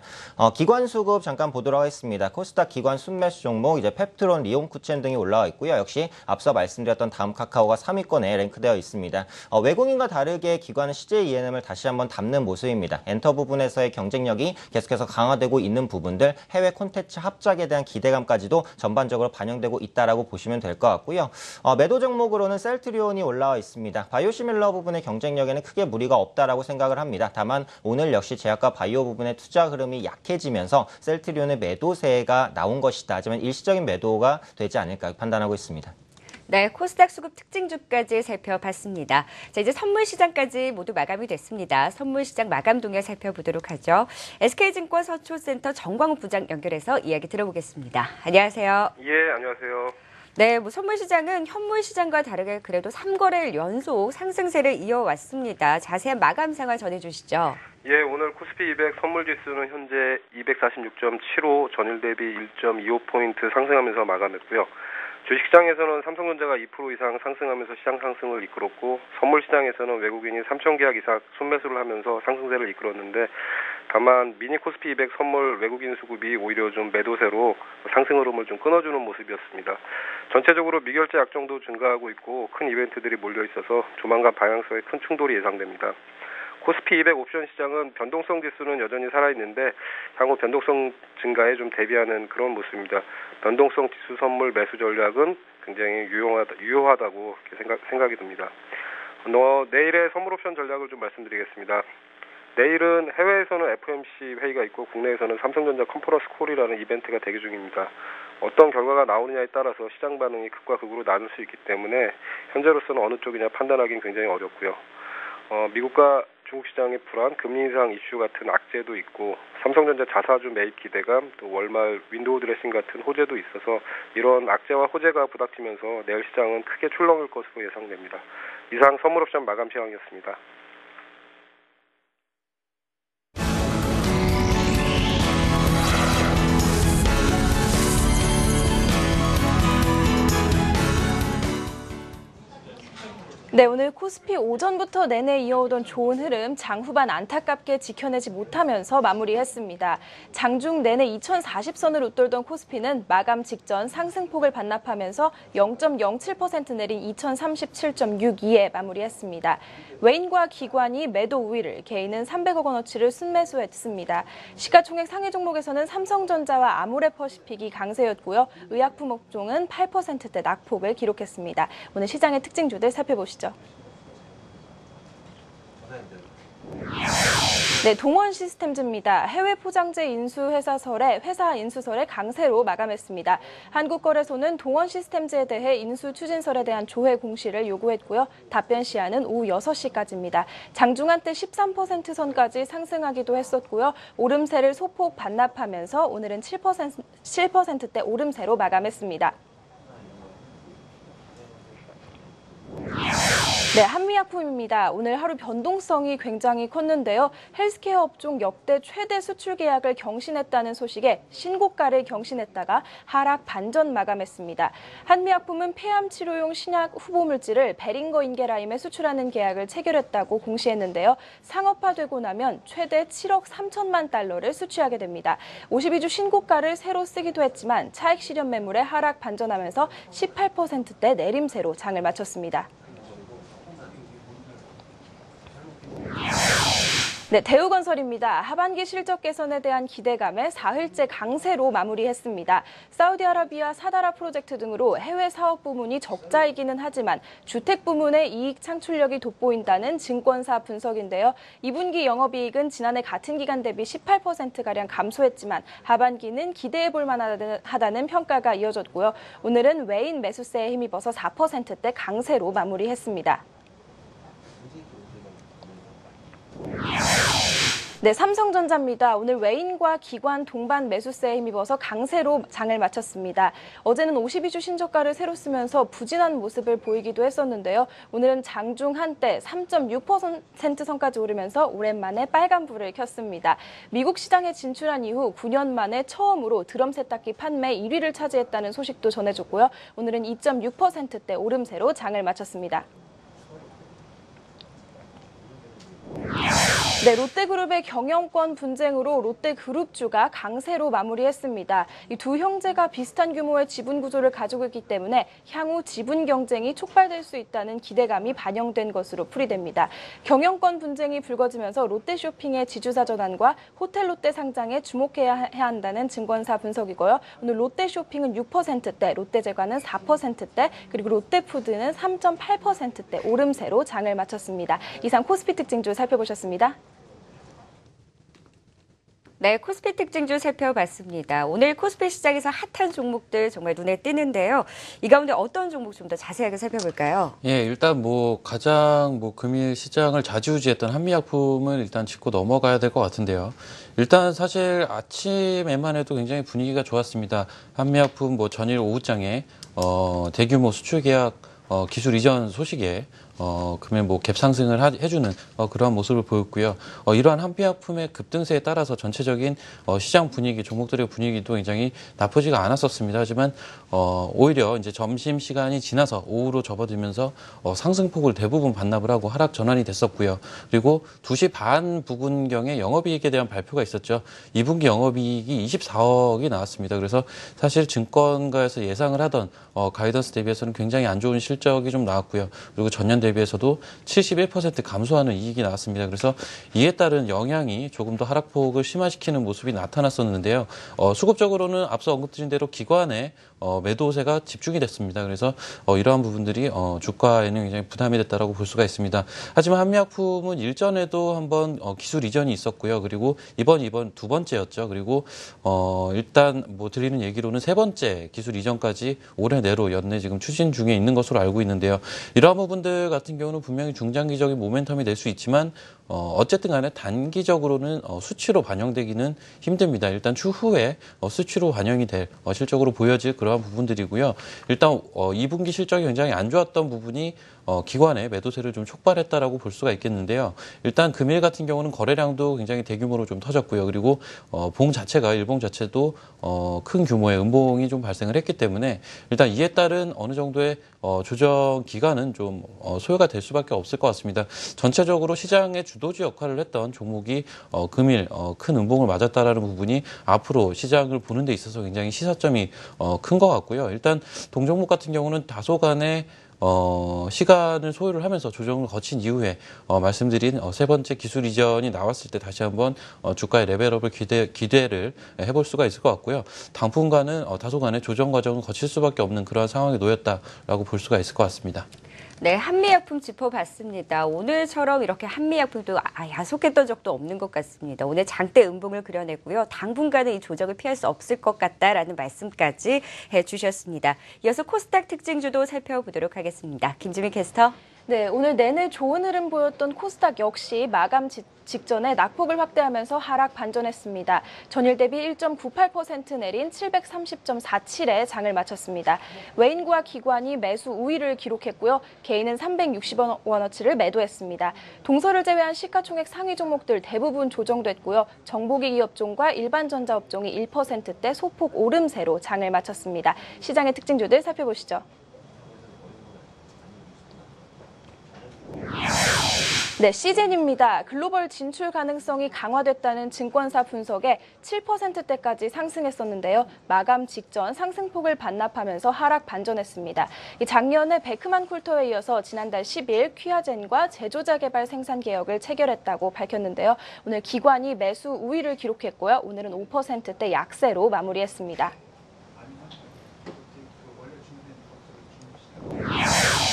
기관 수급 잠깐 보도록 하겠습니다. 코스닥 기관 순매수 종목 이제 펩트론, 리온쿠첸 등이 올라와 있고요. 역시 앞서 말씀드렸던 다음 카카오가 3위권에 랭크되어 있습니다. 외국인과 다르게 기관은 CJ ENM을 다시 한번 담는 모습입니다. 엔터 부분에서의 경쟁력이 계속해서 강화되고 있는 부분들, 해외 콘텐츠 합작에 대한 기대감까지도 전반적으로 반영되고 있다라고 보시면 될 것 같고요. 매도 종목으로는 셀트리온이 올라와 있습니다. 바이오시밀러 부분의 경쟁력에는 크게 무리가 없다라고 생각을 합니다. 다만 오늘 역시 제약과 바이오 부분의 투자 흐름이 약해지면서 셀트리온의 매도세가 나온 것이다. 하지만 일시적인 매도가 되지 않을까 판단하고 있습니다. 네, 코스닥 수급 특징주까지 살펴봤습니다. 자, 이제 선물 시장까지 모두 마감이 됐습니다. 선물 시장 마감 동향 살펴보도록 하죠. SK증권 서초센터 정광욱 부장 연결해서 이야기 들어보겠습니다. 안녕하세요. 예, 안녕하세요. 네, 선물 시장은 현물 시장과 다르게 그래도 3거래일 연속 상승세를 이어왔습니다. 자세한 마감 상황 전해주시죠. 예, 오늘 코스피 200 선물 지수는 현재 246.75, 전일 대비 1.25포인트 상승하면서 마감했고요. 주식시장에서는 삼성전자가 2% 이상 상승하면서 시장 상승을 이끌었고 선물 시장에서는 외국인이 3천 계약 이상 순매수를 하면서 상승세를 이끌었는데 다만 미니 코스피 200 선물 외국인 수급이 오히려 좀 매도세로 상승 흐름을 좀 끊어주는 모습이었습니다. 전체적으로 미결제 약정도 증가하고 있고 큰 이벤트들이 몰려 있어서 조만간 방향성에 큰 충돌이 예상됩니다. 코스피 200 옵션 시장은 변동성 지수는 여전히 살아있는데 향후 변동성 증가에 좀 대비하는 그런 모습입니다. 변동성 지수 선물 매수 전략은 굉장히 유효하다고 생각이 듭니다. 내일의 선물 옵션 전략을 좀 말씀드리겠습니다. 내일은 해외에서는 FOMC 회의가 있고 국내에서는 삼성전자 컨퍼런스 콜이라는 이벤트가 대기 중입니다. 어떤 결과가 나오느냐에 따라서 시장 반응이 극과 극으로 나눌 수 있기 때문에 현재로서는 어느 쪽이냐 판단하기는 굉장히 어렵고요. 미국과 중국 시장의 불안, 금리 인상 이슈 같은 악재도 있고 삼성전자 자사주 매입 기대감, 또 월말 윈도우 드레싱 같은 호재도 있어서 이런 악재와 호재가 부닥치면서 내일 시장은 크게 출렁일 것으로 예상됩니다. 이상 선물 옵션 마감 시황이었습니다. 네, 오늘 코스피 오전부터 내내 이어오던 좋은 흐름 장 후반 안타깝게 지켜내지 못하면서 마무리했습니다. 장중 내내 2040선을 웃돌던 코스피는 마감 직전 상승폭을 반납하면서 0.07% 내린 2037.62에 마무리했습니다. 외인과 기관이 매도 우위를, 개인은 300억 원어치를 순매수했습니다. 시가총액 상위 종목에서는 삼성전자와 아모레퍼시픽이 강세였고요. 의약품 업종은 8%대 낙폭을 기록했습니다. 오늘 시장의 특징주들 살펴보시죠. 네, 동원 시스템즈입니다. 해외 포장재 인수 회사 인수설에 강세로 마감했습니다. 한국거래소는 동원 시스템즈에 대해 인수 추진설에 대한 조회 공시를 요구했고요. 답변 시한은 오후 6시까지입니다. 장중한 때 13% 선까지 상승하기도 했었고요. 오름세를 소폭 반납하면서 오늘은 7%대 오름세로 마감했습니다. 네, 한미약품입니다. 오늘 하루 변동성이 굉장히 컸는데요. 헬스케어 업종 역대 최대 수출 계약을 경신했다는 소식에 신고가를 경신했다가 하락 반전 마감했습니다. 한미약품은 폐암 치료용 신약 후보물질을 베링거 인게라임에 수출하는 계약을 체결했다고 공시했는데요. 상업화되고 나면 최대 7억 3천만 달러를 수취하게 됩니다. 52주 신고가를 새로 쓰기도 했지만 차익 실현 매물에 하락 반전하면서 18%대 내림세로 장을 마쳤습니다. 네, 대우건설입니다. 하반기 실적 개선에 대한 기대감에 사흘째 강세로 마무리했습니다. 사우디아라비아 사다라 프로젝트 등으로 해외 사업 부문이 적자이기는 하지만 주택 부문의 이익 창출력이 돋보인다는 증권사 분석인데요. 2분기 영업이익은 지난해 같은 기간 대비 18%가량 감소했지만 하반기는 기대해볼 만하다는 평가가 이어졌고요. 오늘은 외인 매수세에 힘입어서 4%대 강세로 마무리했습니다. 네, 삼성전자입니다. 오늘 외인과 기관 동반 매수세에 힘입어서 강세로 장을 마쳤습니다. 어제는 52주 신저가를 새로 쓰면서 부진한 모습을 보이기도 했었는데요. 오늘은 장중 한때 3.6% 선까지 오르면서 오랜만에 빨간불을 켰습니다. 미국 시장에 진출한 이후 9년 만에 처음으로 드럼 세탁기 판매 1위를 차지했다는 소식도 전해졌고요. 오늘은 2.6%대 오름세로 장을 마쳤습니다. 네, 롯데그룹의 경영권 분쟁으로 롯데그룹주가 강세로 마무리했습니다. 이 두 형제가 비슷한 규모의 지분 구조를 가지고 있기 때문에 향후 지분 경쟁이 촉발될 수 있다는 기대감이 반영된 것으로 풀이됩니다. 경영권 분쟁이 불거지면서 롯데쇼핑의 지주사 전환과 호텔 롯데 상장에 주목해야 한다는 증권사 분석이고요. 오늘 롯데쇼핑은 6%대, 롯데제과는 4%대, 그리고 롯데푸드는 3.8%대 오름세로 장을 마쳤습니다. 이상 코스피 특징주 살펴보셨습니다. 네, 코스피 특징주 살펴봤습니다. 오늘 코스피 시장에서 핫한 종목들 정말 눈에 띄는데요. 이 가운데 어떤 종목 좀 더 자세하게 살펴볼까요? 예, 일단 가장 금일 시장을 좌지우지했던 한미약품을 일단 짚고 넘어가야 될 것 같은데요. 일단 사실 아침에만 해도 굉장히 분위기가 좋았습니다. 한미약품 전일 오후장에 대규모 수출 계약 기술 이전 소식에 금일 갭 상승을 해주는 그러한 모습을 보였고요. 이러한 한미약품의 급등세에 따라서 전체적인 시장 분위기, 종목들의 분위기도 굉장히 나쁘지가 않았었습니다. 하지만 오히려 이제 점심 시간이 지나서 오후로 접어들면서 상승폭을 대부분 반납을 하고 하락 전환이 됐었고요. 그리고 2시 반 부근경에 영업이익에 대한 발표가 있었죠. 2분기 영업이익이 24억이 나왔습니다. 그래서 사실 증권가에서 예상을 하던 가이던스 대비해서는 굉장히 안 좋은 실적이 좀 나왔고요. 그리고 전년 대비해서도 71% 감소하는 이익이 나왔습니다. 그래서 이에 따른 영향이 조금 더 하락폭을 심화시키는 모습이 나타났었는데요. 수급적으로는 앞서 언급드린 대로 기관의 매도세가 집중이 됐습니다. 그래서 이러한 부분들이 주가에는 굉장히 부담이 됐다라고 볼 수가 있습니다. 하지만 한미약품은 일전에도 한번 기술 이전이 있었고요. 그리고 이번 두 번째였죠. 그리고 일단 드리는 얘기로는 세 번째 기술 이전까지 올해 내로 연내 지금 추진 중에 있는 것으로 알고 있는데요. 이러한 부분들 같은 경우는 분명히 중장기적인 모멘텀이 될 수 있지만 어쨌든 간에 단기적으로는 수치로 반영되기는 힘듭니다. 일단 추후에 수치로 반영이 될 실적으로 보여질 그러한 부분들이고요. 일단 2분기 실적이 굉장히 안 좋았던 부분이 기관의 매도세를 좀 촉발했다라고 볼 수가 있겠는데요. 일단 금일 같은 경우는 거래량도 굉장히 대규모로 좀 터졌고요. 그리고 일봉 자체도 큰 규모의 음봉이 좀 발생을 했기 때문에 일단 이에 따른 어느 정도의 조정 기간은 좀 소요가 될 수밖에 없을 것 같습니다. 전체적으로 시장의 주도주 역할을 했던 종목이 금일 큰 음봉을 맞았다라는 부분이 앞으로 시장을 보는 데 있어서 굉장히 시사점이 큰 것 같고요. 일단 동종목 같은 경우는 다소간의 시간을 소요를 하면서 조정을 거친 이후에 말씀드린 세 번째 기술 이전이 나왔을 때 다시 한번 주가의 레벨업을 기대를 해볼 수가 있을 것 같고요. 당분간은 다소간의 조정 과정을 거칠 수밖에 없는 그러한 상황에 놓였다라고 볼 수가 있을 것 같습니다. 네, 한미약품 짚어봤습니다. 오늘처럼 이렇게 한미약품도 야속했던 적도 없는 것 같습니다. 오늘 장대 음봉을 그려내고요. 당분간은 이 조정을 피할 수 없을 것 같다라는 말씀까지 해주셨습니다. 이어서 코스닥 특징주도 살펴보도록 하겠습니다. 김주민 캐스터. 네, 오늘 내내 좋은 흐름 보였던 코스닥 역시 마감 직전에 낙폭을 확대하면서 하락 반전했습니다. 전일 대비 1.98% 내린 730.47에 장을 마쳤습니다. 외인과 기관이 매수 우위를 기록했고요. 개인은 360원어치를 매도했습니다. 동서를 제외한 시가총액 상위 종목들 대부분 조정됐고요. 정보기기 업종과 일반전자 업종이 1%대 소폭 오름세로 장을 마쳤습니다. 시장의 특징주들 살펴보시죠. 네, 시젠입니다. 글로벌 진출 가능성이 강화됐다는 증권사 분석에 7%대까지 상승했었는데요. 마감 직전 상승폭을 반납하면서 하락 반전했습니다. 작년에 베크만 쿨터에 이어서 지난달 10일 퀴아젠과 제조자 개발 생산 계약을 체결했다고 밝혔는데요. 오늘 기관이 매수 우위를 기록했고요. 오늘은 5%대 약세로 마무리했습니다.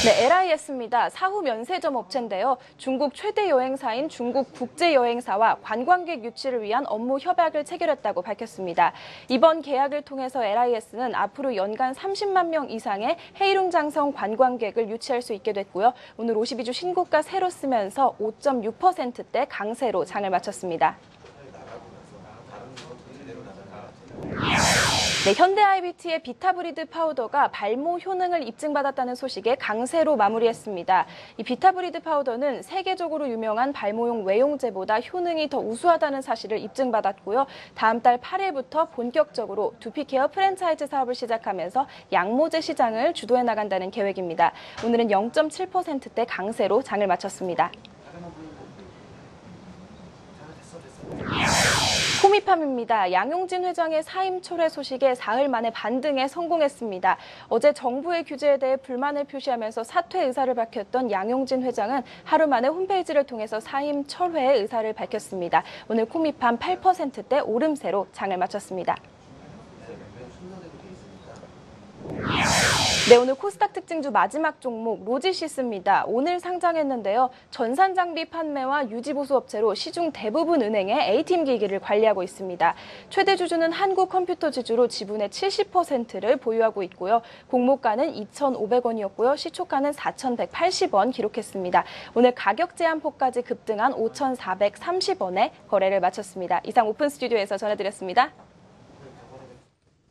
네, LIS입니다. 사후 면세점 업체인데요. 중국 최대 여행사인 중국 국제여행사와 관광객 유치를 위한 업무 협약을 체결했다고 밝혔습니다. 이번 계약을 통해서 LIS는 앞으로 연간 30만 명 이상의 헤이룽장성 관광객을 유치할 수 있게 됐고요. 오늘 52주 신고가 새로 쓰면서 5.6%대 강세로 장을 마쳤습니다. 네, 현대 IBT의 비타브리드 파우더가 발모 효능을 입증받았다는 소식에 강세로 마무리했습니다. 이 비타브리드 파우더는 세계적으로 유명한 발모용 외용제보다 효능이 더 우수하다는 사실을 입증받았고요. 다음 달 8일부터 본격적으로 두피케어 프랜차이즈 사업을 시작하면서 양모제 시장을 주도해 나간다는 계획입니다. 오늘은 0.7%대 강세로 장을 마쳤습니다. 코미팜입니다. 양용진 회장의 사임 철회 소식에 사흘 만에 반등에 성공했습니다. 어제 정부의 규제에 대해 불만을 표시하면서 사퇴 의사를 밝혔던 양용진 회장은 하루 만에 홈페이지를 통해서 사임 철회 의사를 밝혔습니다. 오늘 코미팜 8%대 오름세로 장을 마쳤습니다. 네, 오늘 코스닥 특징주 마지막 종목 로지시스입니다. 오늘 상장했는데요. 전산 장비 판매와 유지 보수 업체로 시중 대부분 은행의 A팀 기기를 관리하고 있습니다. 최대 주주는 한국컴퓨터 지주로 지분의 70%를 보유하고 있고요. 공모가는 2,500원이었고요. 시초가는 4,180원 기록했습니다. 오늘 가격 제한폭까지 급등한 5,430원에 거래를 마쳤습니다. 이상 오픈 스튜디오에서 전해드렸습니다.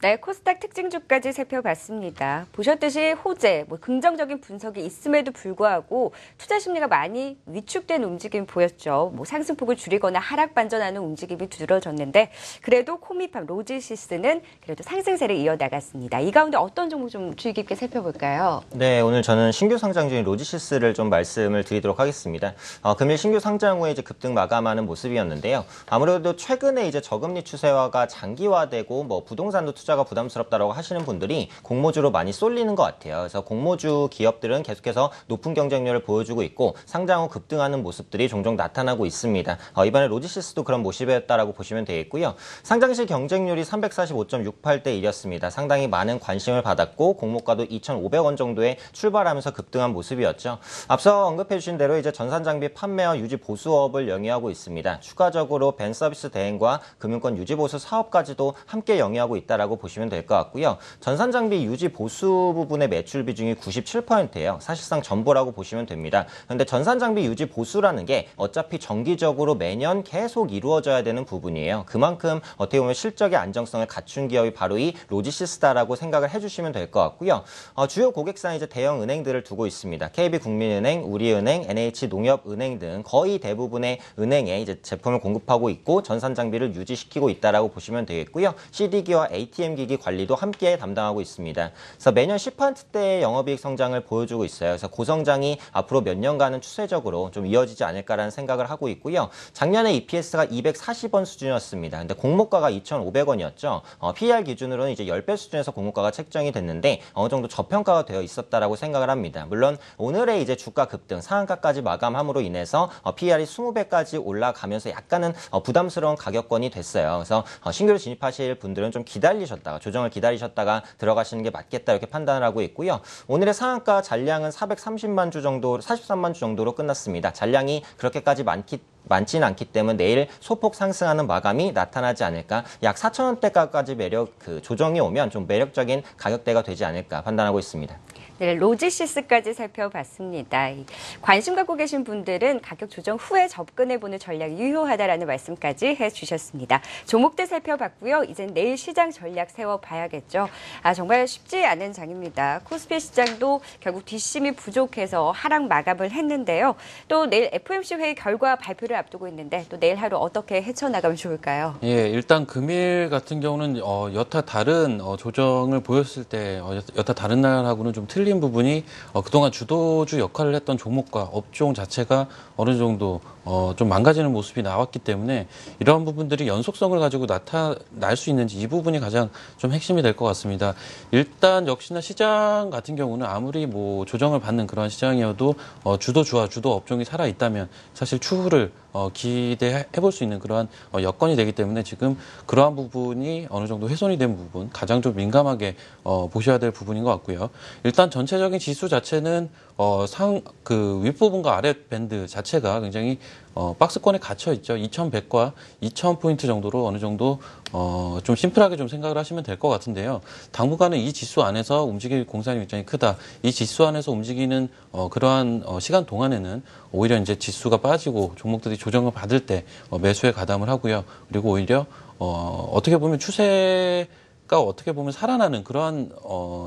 네, 코스닥 특징주까지 살펴봤습니다. 보셨듯이 호재, 긍정적인 분석이 있음에도 불구하고 투자 심리가 많이 위축된 움직임이 보였죠. 상승폭을 줄이거나 하락 반전하는 움직임이 두드러졌는데 그래도 코미팜, 로지시스는 그래도 상승세를 이어나갔습니다. 이 가운데 어떤 종목 좀 주의 깊게 살펴볼까요? 네, 오늘 저는 신규 상장 중인 로지시스를 좀 말씀을 드리도록 하겠습니다. 금일 신규 상장 후에 이제 급등 마감하는 모습이었는데요. 아무래도 최근에 이제 저금리 추세화가 장기화되고 부동산도 투자가 부담스럽다라고 하시는 분들이 공모주로 많이 쏠리는 것 같아요. 그래서 공모주 기업들은 계속해서 높은 경쟁력을 보여주고 있고 상장 후 급등하는 모습들이 종종 나타나고 있습니다. 이번에 로지시스도 그런 모습이었다라고 보시면 되겠고요. 상장 시 경쟁률이 345.68대 1이었습니다. 상당히 많은 관심을 받았고 공모가도 2,500원 정도에 출발하면서 급등한 모습이었죠. 앞서 언급해 주신 대로 이제 전산 장비 판매와 유지 보수업을 영위하고 있습니다. 추가적으로 벤 서비스 대행과 금융권 유지 보수 사업까지도 함께 영위하고 있다라고 보시면 될 것 같고요. 전산 장비 유지 보수 부분의 매출 비중이 97%예요. 사실상 전보라고 보시면 됩니다. 그런데 전산 장비 유지 보수라는 게 어차피 정기적으로 매년 계속 이루어져야 되는 부분이에요. 그만큼 어떻게 보면 실적의 안정성을 갖춘 기업이 바로 이 로지시스다라고 생각을 해주시면 될 것 같고요. 주요 고객사는 이제 대형 은행들을 두고 있습니다. KB국민은행, 우리은행, NH농협은행 등 거의 대부분의 은행에 이제 제품을 공급하고 있고 전산 장비를 유지시키고 있다라고 보시면 되겠고요. CD기와 ATM 기기 관리도 함께 담당하고 있습니다. 그래서 매년 10%대의 영업이익 성장을 보여주고 있어요. 그래서 고성장이 앞으로 몇 년간은 추세적으로 좀 이어지지 않을까라는 생각을 하고 있고요. 작년에 EPS가 240원 수준이었습니다. 근데 공모가가 2,500원이었죠. PER 기준으로는 이제 10배 수준에서 공모가가 책정이 됐는데 어느 정도 저평가가 되어 있었다라고 생각을 합니다. 물론 오늘의 이제 주가 급등, 상한가까지 마감함으로 인해서 PER이 20배까지 올라가면서 약간은 부담스러운 가격권이 됐어요. 그래서 신규로 진입하실 분들은 좀 조정을 기다리셨다가 들어가시는 게 맞겠다 이렇게 판단을 하고 있고요. 오늘의 상한가 잔량은 430만 주 정도, 43만 주 정도로 끝났습니다. 잔량이 그렇게까지 많지는 않기 때문에 내일 소폭 상승하는 마감이 나타나지 않을까. 약 4,000원대까지 조정이 오면 좀 매력적인 가격대가 되지 않을까 판단하고 있습니다. 네, 로지시스까지 살펴봤습니다. 관심 갖고 계신 분들은 가격 조정 후에 접근해보는 전략이 유효하다라는 말씀까지 해주셨습니다. 종목들 살펴봤고요. 이젠 내일 시장 전략 세워봐야겠죠. 정말 쉽지 않은 장입니다. 코스피 시장도 결국 뒷심이 부족해서 하락 마감을 했는데요. 또 내일 FOMC 회의 결과 발표를 앞두고 있는데 또 내일 하루 어떻게 헤쳐나가면 좋을까요? 예, 일단 금일 같은 경우는 여타 다른 조정을 보였을 때 여타 다른 날하고는 좀 틀린 부분이 그동안 주도주 역할을 했던 종목과 업종 자체가 어느 정도 좀 망가지는 모습이 나왔기 때문에 이러한 부분들이 연속성을 가지고 나타날 수 있는지 이 부분이 가장 좀 핵심이 될 것 같습니다. 일단 역시나 시장 같은 경우는 아무리 뭐 조정을 받는 그런 시장이어도 주도주와 주도 업종이 살아 있다면 사실 추후를 기대해 볼 수 있는 그러한 여건이 되기 때문에 지금 그러한 부분이 어느 정도 훼손이 된 부분, 가장 좀 민감하게 보셔야 될 부분인 것 같고요. 일단 전체적인 지수 자체는 윗부분과 아랫 밴드 자체가 굉장히 박스권에 갇혀 있죠. 2100과 2000포인트 정도로 어느 정도 좀 심플하게 좀 생각을 하시면 될 것 같은데요. 당분간은 이 지수 안에서 움직일 공산이 굉장히 크다. 이 지수 안에서 움직이는 그러한 시간 동안에는 오히려 이제 지수가 빠지고 종목들이 조정을 받을 때 매수에 가담을 하고요. 그리고 오히려 어떻게 보면 추세가 어떻게 보면 살아나는 그러한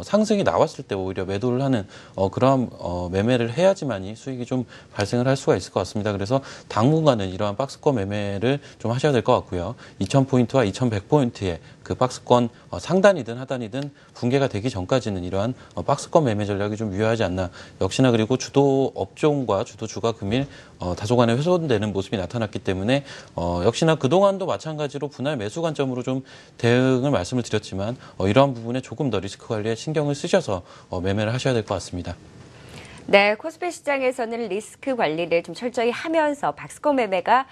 상승이 나왔을 때 오히려 매도를 하는 그러한 매매를 해야지만이 수익이 좀 발생을 할 수가 있을 것 같습니다. 그래서 당분간은 이러한 박스권 매매를 좀 하셔야 될 것 같고요. 2000포인트와 2100포인트의 그 박스권 상단이든 하단이든 붕괴가 되기 전까지는 이러한 박스권 매매 전략이 좀 유효하지 않나. 역시나 그리고 주도 업종과 주도주가 금일 다소간에 훼손되는 모습이 나타났기 때문에 역시나 그동안도 마찬가지로 분할 매수 관점으로 좀 대응을 말씀을 드렸지만 이러한 부분에 조금 더 리스크 관리에 신경을 쓰셔서 매매를 하셔야 될 것 같습니다. 네, 코스피 시장에서는 리스크 관리를 좀 철저히 하면서 박스권 매매가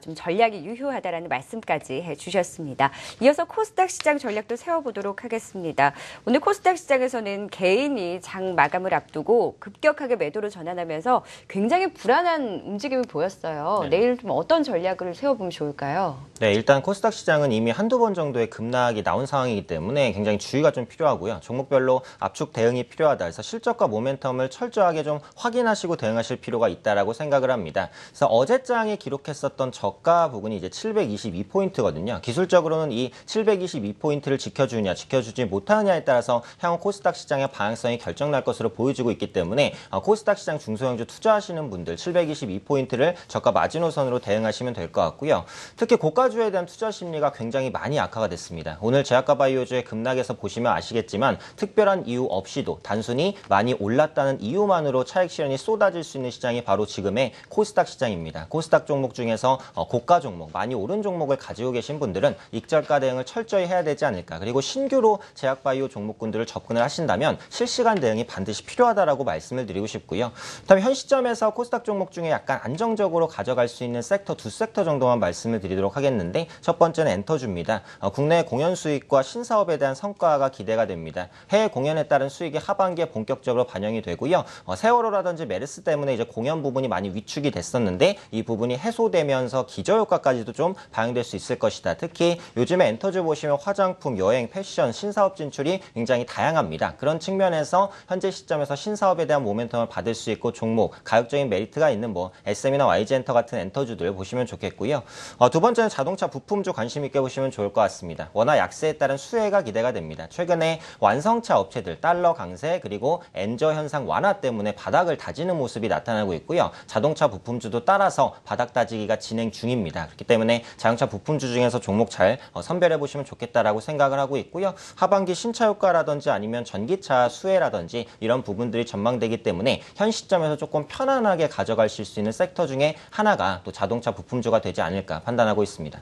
좀 전략이 유효하다라는 말씀까지 해주셨습니다. 이어서 코스닥 시장 전략도 세워보도록 하겠습니다. 오늘 코스닥 시장에서는 개인이 장 마감을 앞두고 급격하게 매도로 전환하면서 굉장히 불안한 움직임을 보였어요. 네. 내일 좀 어떤 전략을 세워보면 좋을까요? 네, 일단 코스닥 시장은 이미 한두 번 정도의 급락이 나온 상황이기 때문에 굉장히 주의가 좀 필요하고요. 종목별로 압축 대응이 필요하다 해서 실적과 모멘텀을 철저하게 좀 확인하시고 대응하실 필요가 있다라고 생각을 합니다. 그래서 어제장에 기록했었던 저가 부분이 이제 722포인트거든요. 기술적으로는 이 722포인트를 지켜주냐, 지켜주지 못하느냐에 따라서 향후 코스닥 시장의 방향성이 결정날 것으로 보여지고 있기 때문에 코스닥 시장 중소형주 투자하시는 분들 722포인트를 저가 마지노선으로 대응하시면 될 것 같고요. 특히 고가주에 대한 투자 심리가 굉장히 많이 악화가 됐습니다. 오늘 제약과 바이오주의 급락에서 보시면 아시겠지만 특별한 이유 없이도 단순히 많이 올랐다는 이유만으로 차익 실현이 쏟아질 수 있는 시장이 바로 지금의 코스닥 시장입니다. 코스닥 종목 중에서 고가 종목, 많이 오른 종목을 가지고 계신 분들은 익절가 대응을 철저히 해야 되지 않을까. 그리고 신규로 제약바이오 종목군들을 접근을 하신다면 실시간 대응이 반드시 필요하다라고 말씀을 드리고 싶고요. 그다음에 현 시점에서 코스닥 종목 중에 약간 안정적으로 가져갈 수 있는 섹터 두 섹터 정도만 말씀을 드리도록 하겠는데 첫 번째는 엔터주입니다. 국내 공연 수익과 신사업에 대한 성과가 기대가 됩니다. 해외 공연에 따른 수익이 하반기에 본격적으로 반영이 되고요. 세월호라든지 메르스 때문에 이제 공연 부분이 많이 위축이 됐었는데 이 부분이 해소되면서 기저효과까지도 좀 반영될 수 있을 것이다. 특히 요즘에 엔터주 보시면 화장품, 여행, 패션, 신사업 진출이 굉장히 다양합니다. 그런 측면에서 현재 시점에서 신사업에 대한 모멘텀을 받을 수 있고 종목, 가격적인 메리트가 있는 뭐 SM이나 YG엔터 같은 엔터주들 보시면 좋겠고요. 두 번째는 자동차 부품주 관심 있게 보시면 좋을 것 같습니다. 워낙 약세에 따른 수혜가 기대가 됩니다. 최근에 완성차 업체들 달러 강세 그리고 엔저 현상 완화 때문에 바닥을 다지는 모습이 나타나고 있고요. 자동차 부품주도 따라서 바닥 다지기가 진행 중입니다. 그렇기 때문에 자동차 부품주 중에서 종목 잘 선별해 보시면 좋겠다라고 생각을 하고 있고요. 하반기 신차 효과라든지 아니면 전기차 수혜라든지 이런 부분들이 전망되기 때문에 현 시점에서 조금 편안하게 가져가실 수 있는 섹터 중에 하나가 또 자동차 부품주가 되지 않을까 판단하고 있습니다.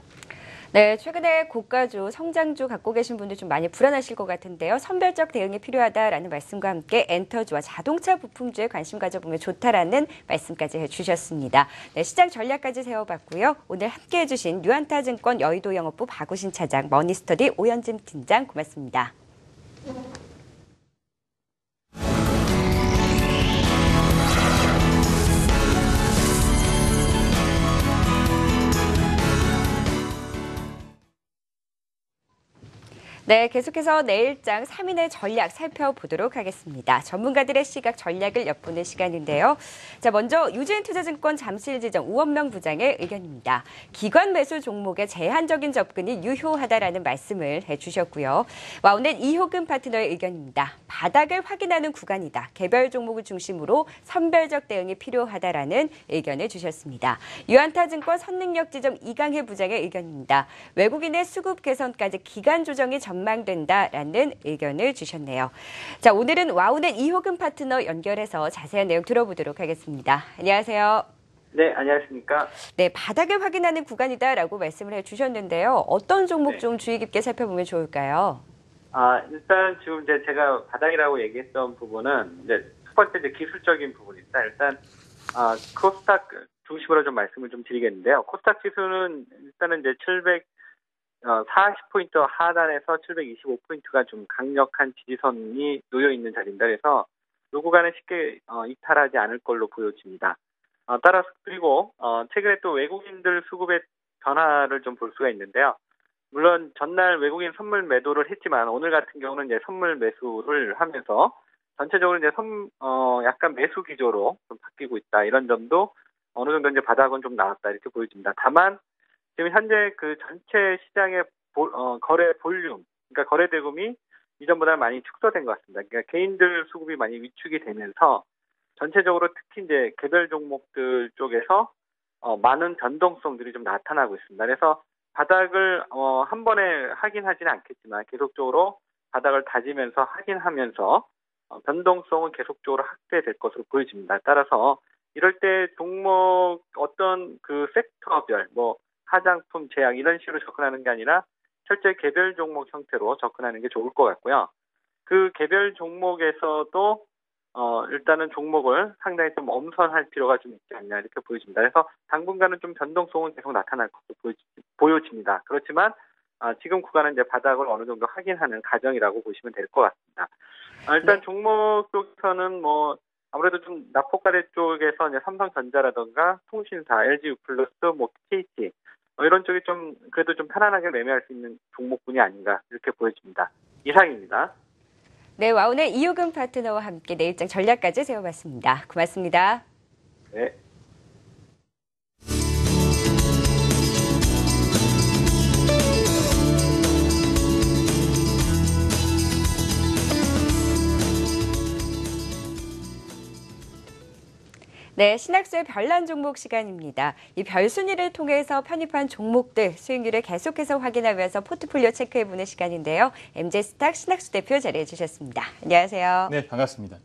네, 최근에 고가주, 성장주 갖고 계신 분들 좀 많이 불안하실 것 같은데요. 선별적 대응이 필요하다라는 말씀과 함께 엔터주와 자동차 부품주에 관심 가져보면 좋다라는 말씀까지 해주셨습니다. 네, 시장 전략까지 세워봤고요. 오늘 함께해 주신 유한타증권 여의도 영업부 박우신 차장, 머니스터디 오현진 팀장 고맙습니다. 네, 계속해서 내일장 3인의 전략 살펴보도록 하겠습니다. 전문가들의 시각 전략을 엿보는 시간인데요. 자, 먼저 유진투자증권 잠실지점 우원명 부장의 의견입니다. 기관 매수 종목의 제한적인 접근이 유효하다라는 말씀을 해주셨고요. 와우넷 이효근 파트너의 의견입니다. 바닥을 확인하는 구간이다. 개별 종목을 중심으로 선별적 대응이 필요하다라는 의견을 주셨습니다. 유한타증권 선능력지점 이강혜 부장의 의견입니다. 외국인의 수급 개선까지 기간 조정이 전망된다라는 의견을 주셨네요. 자, 오늘은 와우넷 이효근 파트너 연결해서 자세한 내용 들어보도록 하겠습니다. 안녕하세요. 네, 안녕하십니까. 네, 바닥을 확인하는 구간이다라고 말씀을 해주셨는데요. 어떤 종목 네. 좀 주의 깊게 살펴보면 좋을까요? 일단 지금 이제 제가 바닥이라고 얘기했던 부분은 이제 첫 번째 이제 기술적인 부분입니다. 일단 코스닥 중심으로 좀 말씀을 좀 드리겠는데요. 코스닥 지수는 일단은 이제 740포인트 하단에서 725포인트가 좀 강력한 지지선이 놓여 있는 자리입니다. 그래서 이 구간은 쉽게 이탈하지 않을 걸로 보여집니다. 따라서 그리고 최근에 또 외국인들 수급의 변화를 좀 볼 수가 있는데요. 물론 전날 외국인 선물 매도를 했지만 오늘 같은 경우는 이제 선물 매수를 하면서 전체적으로 이제 약간 매수 기조로 좀 바뀌고 있다. 이런 점도 어느 정도 이제 바닥은 좀 나왔다 이렇게 보여집니다. 다만 지금 현재 그 전체 시장의 거래 볼륨, 그러니까 거래 대금이 이전보다 많이 축소된 것 같습니다. 그러니까 개인들 수급이 많이 위축이 되면서 전체적으로 특히 이제 개별 종목들 쪽에서 많은 변동성들이 좀 나타나고 있습니다. 그래서 바닥을 한 번에 확인하지는 않겠지만 계속적으로 바닥을 다지면서 확인하면서 변동성은 계속적으로 확대될 것으로 보여집니다. 따라서 이럴 때 종목 어떤 그 섹터별 화장품, 제약 이런 식으로 접근하는 게 아니라 철저히 개별 종목 형태로 접근하는 게 좋을 것 같고요. 그 개별 종목에서도 일단은 종목을 상당히 좀 엄선할 필요가 좀 있지 않냐 이렇게 보여집니다. 그래서 당분간은 좀 변동성은 계속 나타날 것으로 보여집니다. 그렇지만 지금 구간은 이제 바닥을 어느 정도 확인하는 과정이라고 보시면 될 것 같습니다. 일단 종목 쪽에서는 아무래도 좀 낙폭과대 쪽에서 이제 삼성전자라든가 통신사, LG유플러스, KT 이런 쪽이 좀 그래도 좀 편안하게 매매할 수 있는 종목군이 아닌가 이렇게 보여집니다. 이상입니다. 네, 와우넷 이효근 파트너와 함께 내일장 전략까지 세워봤습니다. 고맙습니다. 네. 네, 신학수의 별난 종목 시간입니다. 이 별순위를 통해서 편입한 종목들 수익률을 계속해서 확인하면서 포트폴리오 체크해보는 시간인데요. MJ스탁 신학수 대표 자리해 주셨습니다. 안녕하세요. 네, 반갑습니다.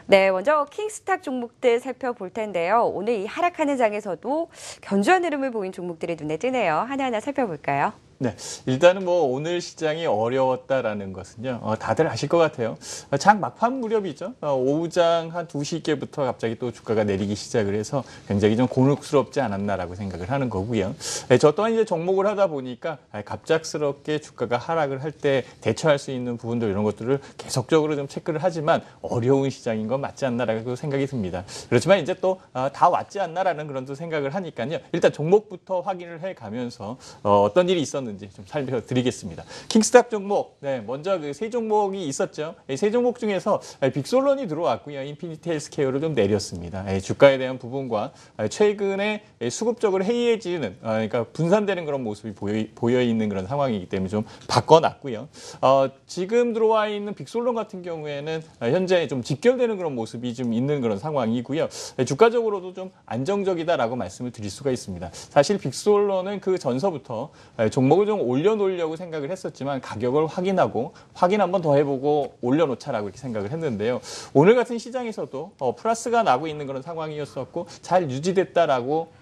네, 먼저 킹스탁 종목들 살펴볼 텐데요. 오늘 이 하락하는 장에서도 견조한 흐름을 보인 종목들이 눈에 띄네요. 하나하나 살펴볼까요? 네, 일단은 오늘 시장이 어려웠다라는 것은요, 다들 아실 것 같아요. 장 막판 무렵이죠. 오후장 한 2시께부터 갑자기 또 주가가 내리기 시작을 해서 굉장히 좀 곤혹스럽지 않았나라고 생각을 하는 거고요. 저 또한 이제 종목을 하다 보니까 갑작스럽게 주가가 하락을 할 때 대처할 수 있는 부분들 이런 것들을 계속적으로 좀 체크를 하지만 어려운 시장인 건 맞지 않나라고 생각이 듭니다. 그렇지만 이제 또 다 왔지 않나라는 그런 또 생각을 하니까요. 일단 종목부터 확인을 해 가면서 어떤 일이 있었는지 좀 살펴드리겠습니다. 킹스탁 종목, 네, 먼저 그 세 종목이 있었죠. 세 종목 중에서 빅솔론이 들어왔고요. 인피니티 헬스케어를 좀 내렸습니다. 주가에 대한 부분과 최근에 수급적으로 해이해지는, 그러니까 분산되는 그런 모습이 보여 있는 그런 상황이기 때문에 좀 바꿔놨고요. 지금 들어와 있는 빅솔론 같은 경우에는 현재 좀 직결되는 그런 모습이 좀 있는 그런 상황이고요. 주가적으로도 좀 안정적이다라고 말씀을 드릴 수가 있습니다. 사실 빅솔론은 그 전서부터 종목을 좀 올려놓으려고 생각을 했었지만 가격을 확인하고 확인 한번 더 해보고 올려놓자라고 이렇게 생각을 했는데요. 오늘 같은 시장에서도 플러스가 나고 있는 그런 상황이었었고 잘 유지됐다라고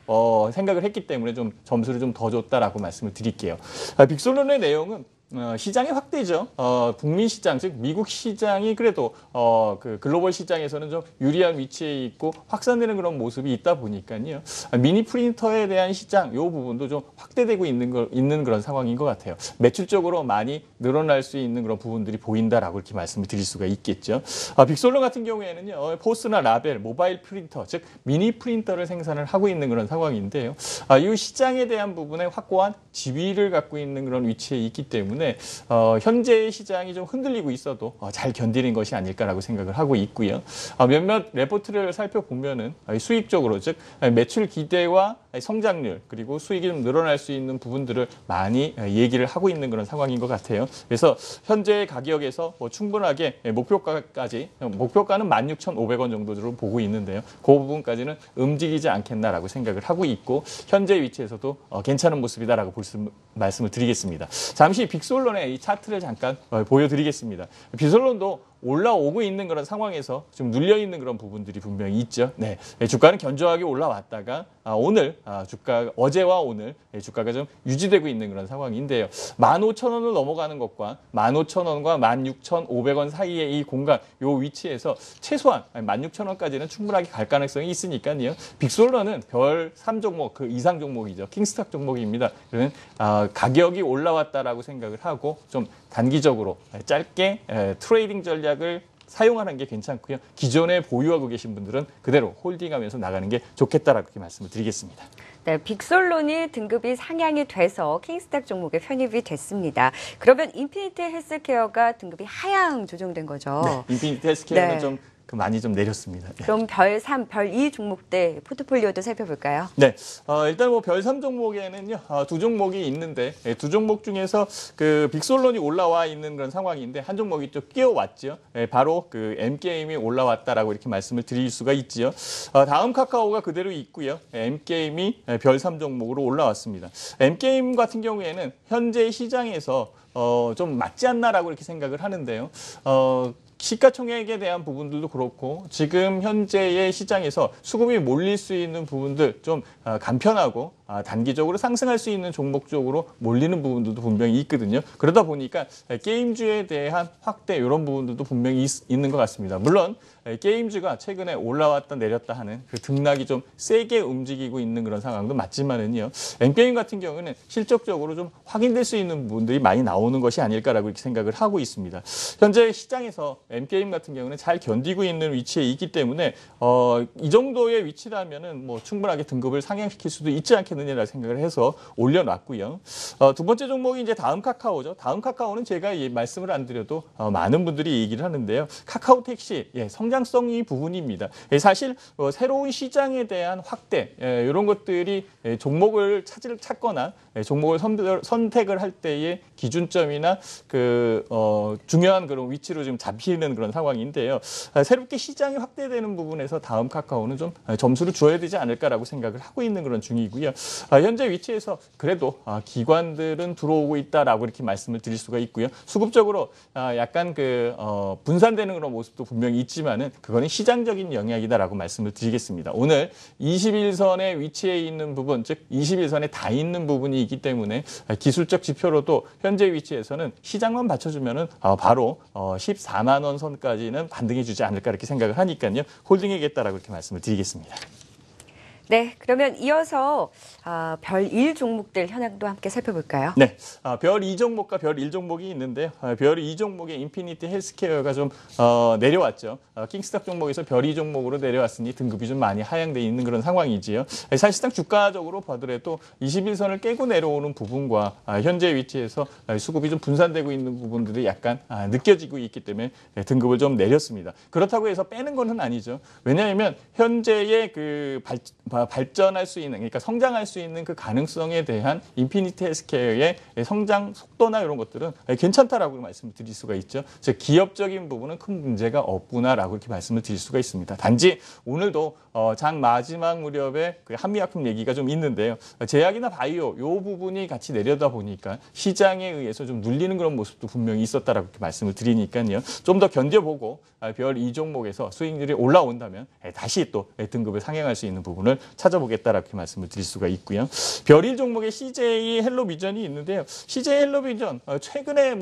생각을 했기 때문에 좀 점수를 좀 더 줬다라고 말씀을 드릴게요. 빅솔론의 내용은 시장의 확대죠. 북미 시장, 즉 미국 시장이 그래도 그 글로벌 시장에서는 좀 유리한 위치에 있고 확산되는 그런 모습이 있다 보니까요. 미니 프린터에 대한 시장, 이 부분도 좀 확대되고 있는 그런 상황인 것 같아요. 매출적으로 많이 늘어날 수 있는 그런 부분들이 보인다라고 이렇게 말씀을 드릴 수가 있겠죠. 빅솔론 같은 경우에는요, 포스나 라벨, 모바일 프린터, 즉 미니 프린터를 생산을 하고 있는 그런 상황인데요. 이 시장에 대한 부분에 확고한 지위를 갖고 있는 그런 위치에 있기 때문에 때문에 현재의 시장이 좀 흔들리고 있어도 잘 견디는 것이 아닐까라고 생각을 하고 있고요. 몇몇 레포트를 살펴보면은 수익적으로 즉 매출 기대와 성장률 그리고 수익이 좀 늘어날 수 있는 부분들을 많이 얘기를 하고 있는 그런 상황인 것 같아요. 그래서 현재 가격에서 충분하게 목표가는 16,500원 정도로 보고 있는데요. 그 부분까지는 움직이지 않겠나라고 생각을 하고 있고 현재 위치에서도 괜찮은 모습이다라고 말씀을 드리겠습니다. 잠시 빅솔론의 이 차트를 잠깐 보여드리겠습니다. 빅솔론도 올라오고 있는 그런 상황에서 좀 눌려 있는 그런 부분들이 분명히 있죠. 네, 주가는 견조하게 올라왔다가 오늘 어제와 오늘 주가가 좀 유지되고 있는 그런 상황인데요. 15,000원을 넘어가는 것과 15,000원과 16,500원 사이의 이 공간, 요 위치에서 최소한 16,000원까지는 충분하게 갈 가능성이 있으니까요. 빅솔러는 별 3종목, 그 이상 종목이죠. 킹스탁 종목입니다. 그러면 가격이 올라왔다라고 생각을 하고 좀 단기적으로 짧게 트레이딩 전략을 사용하는 게 괜찮고요. 기존에 보유하고 계신 분들은 그대로 홀딩하면서 나가는 게 좋겠다라고 그렇게 말씀을 드리겠습니다. 네, 빅솔론이 등급이 상향이 돼서 킹스탁 종목에 편입이 됐습니다. 그러면 인피니티 헬스케어가 등급이 하향 조정된 거죠? 네, 인피니티 헬스케어는 좀 많이 좀 내렸습니다. 그럼 별 3, 별 2 종목대 포트폴리오도 살펴볼까요? 네, 일단 뭐 별 3 종목에는요, 두 종목이 있는데 두 종목 중에서 그 빅솔론이 올라와 있는 그런 상황인데 한 종목이 또 끼어왔죠. 바로 그 M게임이 올라왔다라고 이렇게 말씀을 드릴 수가 있지요. 다음 카카오가 그대로 있고요. M게임이 별 3 종목으로 올라왔습니다. M게임 같은 경우에는 현재 시장에서 좀 맞지 않나라고 이렇게 생각을 하는데요. 시가총액에 대한 부분들도 그렇고 지금 현재의 시장에서 수급이 몰릴 수 있는 부분들 좀 간편하고 단기적으로 상승할 수 있는 종목 쪽으로 몰리는 부분들도 분명히 있거든요. 그러다 보니까 게임주에 대한 확대 이런 부분들도 분명히 있는 것 같습니다. 물론 게임주가 최근에 올라왔다 내렸다 하는 그 등락이 좀 세게 움직이고 있는 그런 상황도 맞지만은요. M게임 같은 경우는 실적적으로 좀 확인될 수 있는 부분들이 많이 나오는 것이 아닐까라고 이렇게 생각을 하고 있습니다. 현재 시장에서 M게임 같은 경우는 잘 견디고 있는 위치에 있기 때문에 이 정도의 위치라면은 뭐 충분하게 등급을 상향시킬 수도 있지 않겠느냐라고 생각을 해서 올려놨고요. 두 번째 종목이 이제 다음 카카오죠. 다음 카카오는 제가 말씀을 안 드려도 많은 분들이 얘기를 하는데요. 카카오 택시 성장성이 부분입니다. 사실 새로운 시장에 대한 확대 이런 것들이 종목을 찾거나 종목을 선택을 할 때의 기준점이나 중요한 그런 위치로 지금 잡히는 그런 상황인데요. 새롭게 시장이 확대되는 부분에서 다음 카카오는 좀 점수를 줘야 되지 않을까라고 생각을 하고 있는 그런 중이고요. 현재 위치에서 그래도 기관들은 들어오고 있다라고 이렇게 말씀을 드릴 수가 있고요. 수급적으로 약간 분산되는 그런 모습도 분명히 있지만은 그거는 시장적인 영향이다라고 말씀을 드리겠습니다. 오늘 21선에 위치해 있는 부분, 즉 21선에 다 있는 부분이 있기 때문에 기술적 지표로도 현재 위치에서는 시장만 받쳐주면은 바로 14만 원 선까지는 반등해주지 않을까 이렇게 생각을 하니까요. 홀딩해야겠다라고 이렇게 말씀을 드리겠습니다. 네, 그러면 이어서 별 1 종목들 현황도 함께 살펴볼까요? 네, 별 2 종목과 별 1 종목이 있는데요. 별 2 종목의 인피니티 헬스케어가 좀 내려왔죠. 킹스탁 종목에서 별 2 종목으로 내려왔으니 등급이 좀 많이 하향돼 있는 그런 상황이지요. 사실상 주가적으로 보더라도 21선을 깨고 내려오는 부분과 현재 위치에서 수급이 좀 분산되고 있는 부분들이 약간 느껴지고 있기 때문에 등급을 좀 내렸습니다. 그렇다고 해서 빼는 건 아니죠. 왜냐하면 현재의 발전할 수 있는, 그러니까 성장할 수 있는 그 가능성에 대한 인피니티 헬스케어의 성장 속도나 이런 것들은 괜찮다라고 말씀을 드릴 수가 있죠. 즉 기업적인 부분은 큰 문제가 없구나라고 이렇게 말씀을 드릴 수가 있습니다. 단지 오늘도 장 마지막 무렵에 그 한미약품 얘기가 좀 있는데요. 제약이나 바이오 이 부분이 같이 내려다 보니까 시장에 의해서 좀 눌리는 그런 모습도 분명히 있었다라고 이렇게 말씀을 드리니까요. 좀 더 견뎌보고 별 2 종목에서 수익률이 올라온다면 다시 또 등급을 상향할 수 있는 부분을 찾아보겠다라고 이렇게 말씀을 드릴 수가 있고요. 별 1 종목의 CJ 헬로비전이 있는데요. CJ 헬로비전 최근에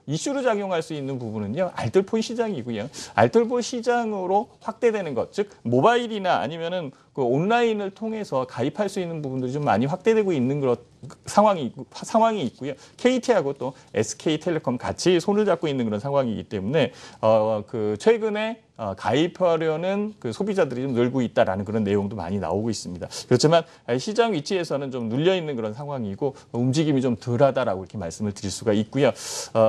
이슈로 작용할 수 있는 부분은요. 알뜰폰 시장이고요. 알뜰폰 시장으로 확대되는 것, 즉 모바일이나 아니면은 온라인을 통해서 가입할 수 있는 부분들이 좀 많이 확대되고 있는 상황이 있고요. KT하고 또 SK텔레콤 같이 손을 잡고 있는 그런 상황이기 때문에 그 최근에 가입하려는 그 소비자들이 좀 늘고 있다라는 그런 내용도 많이 나오고 있습니다. 그렇지만 시장 위치에서는 좀 눌려 있는 그런 상황이고 움직임이 좀 덜하다라고 이렇게 말씀을 드릴 수가 있고요.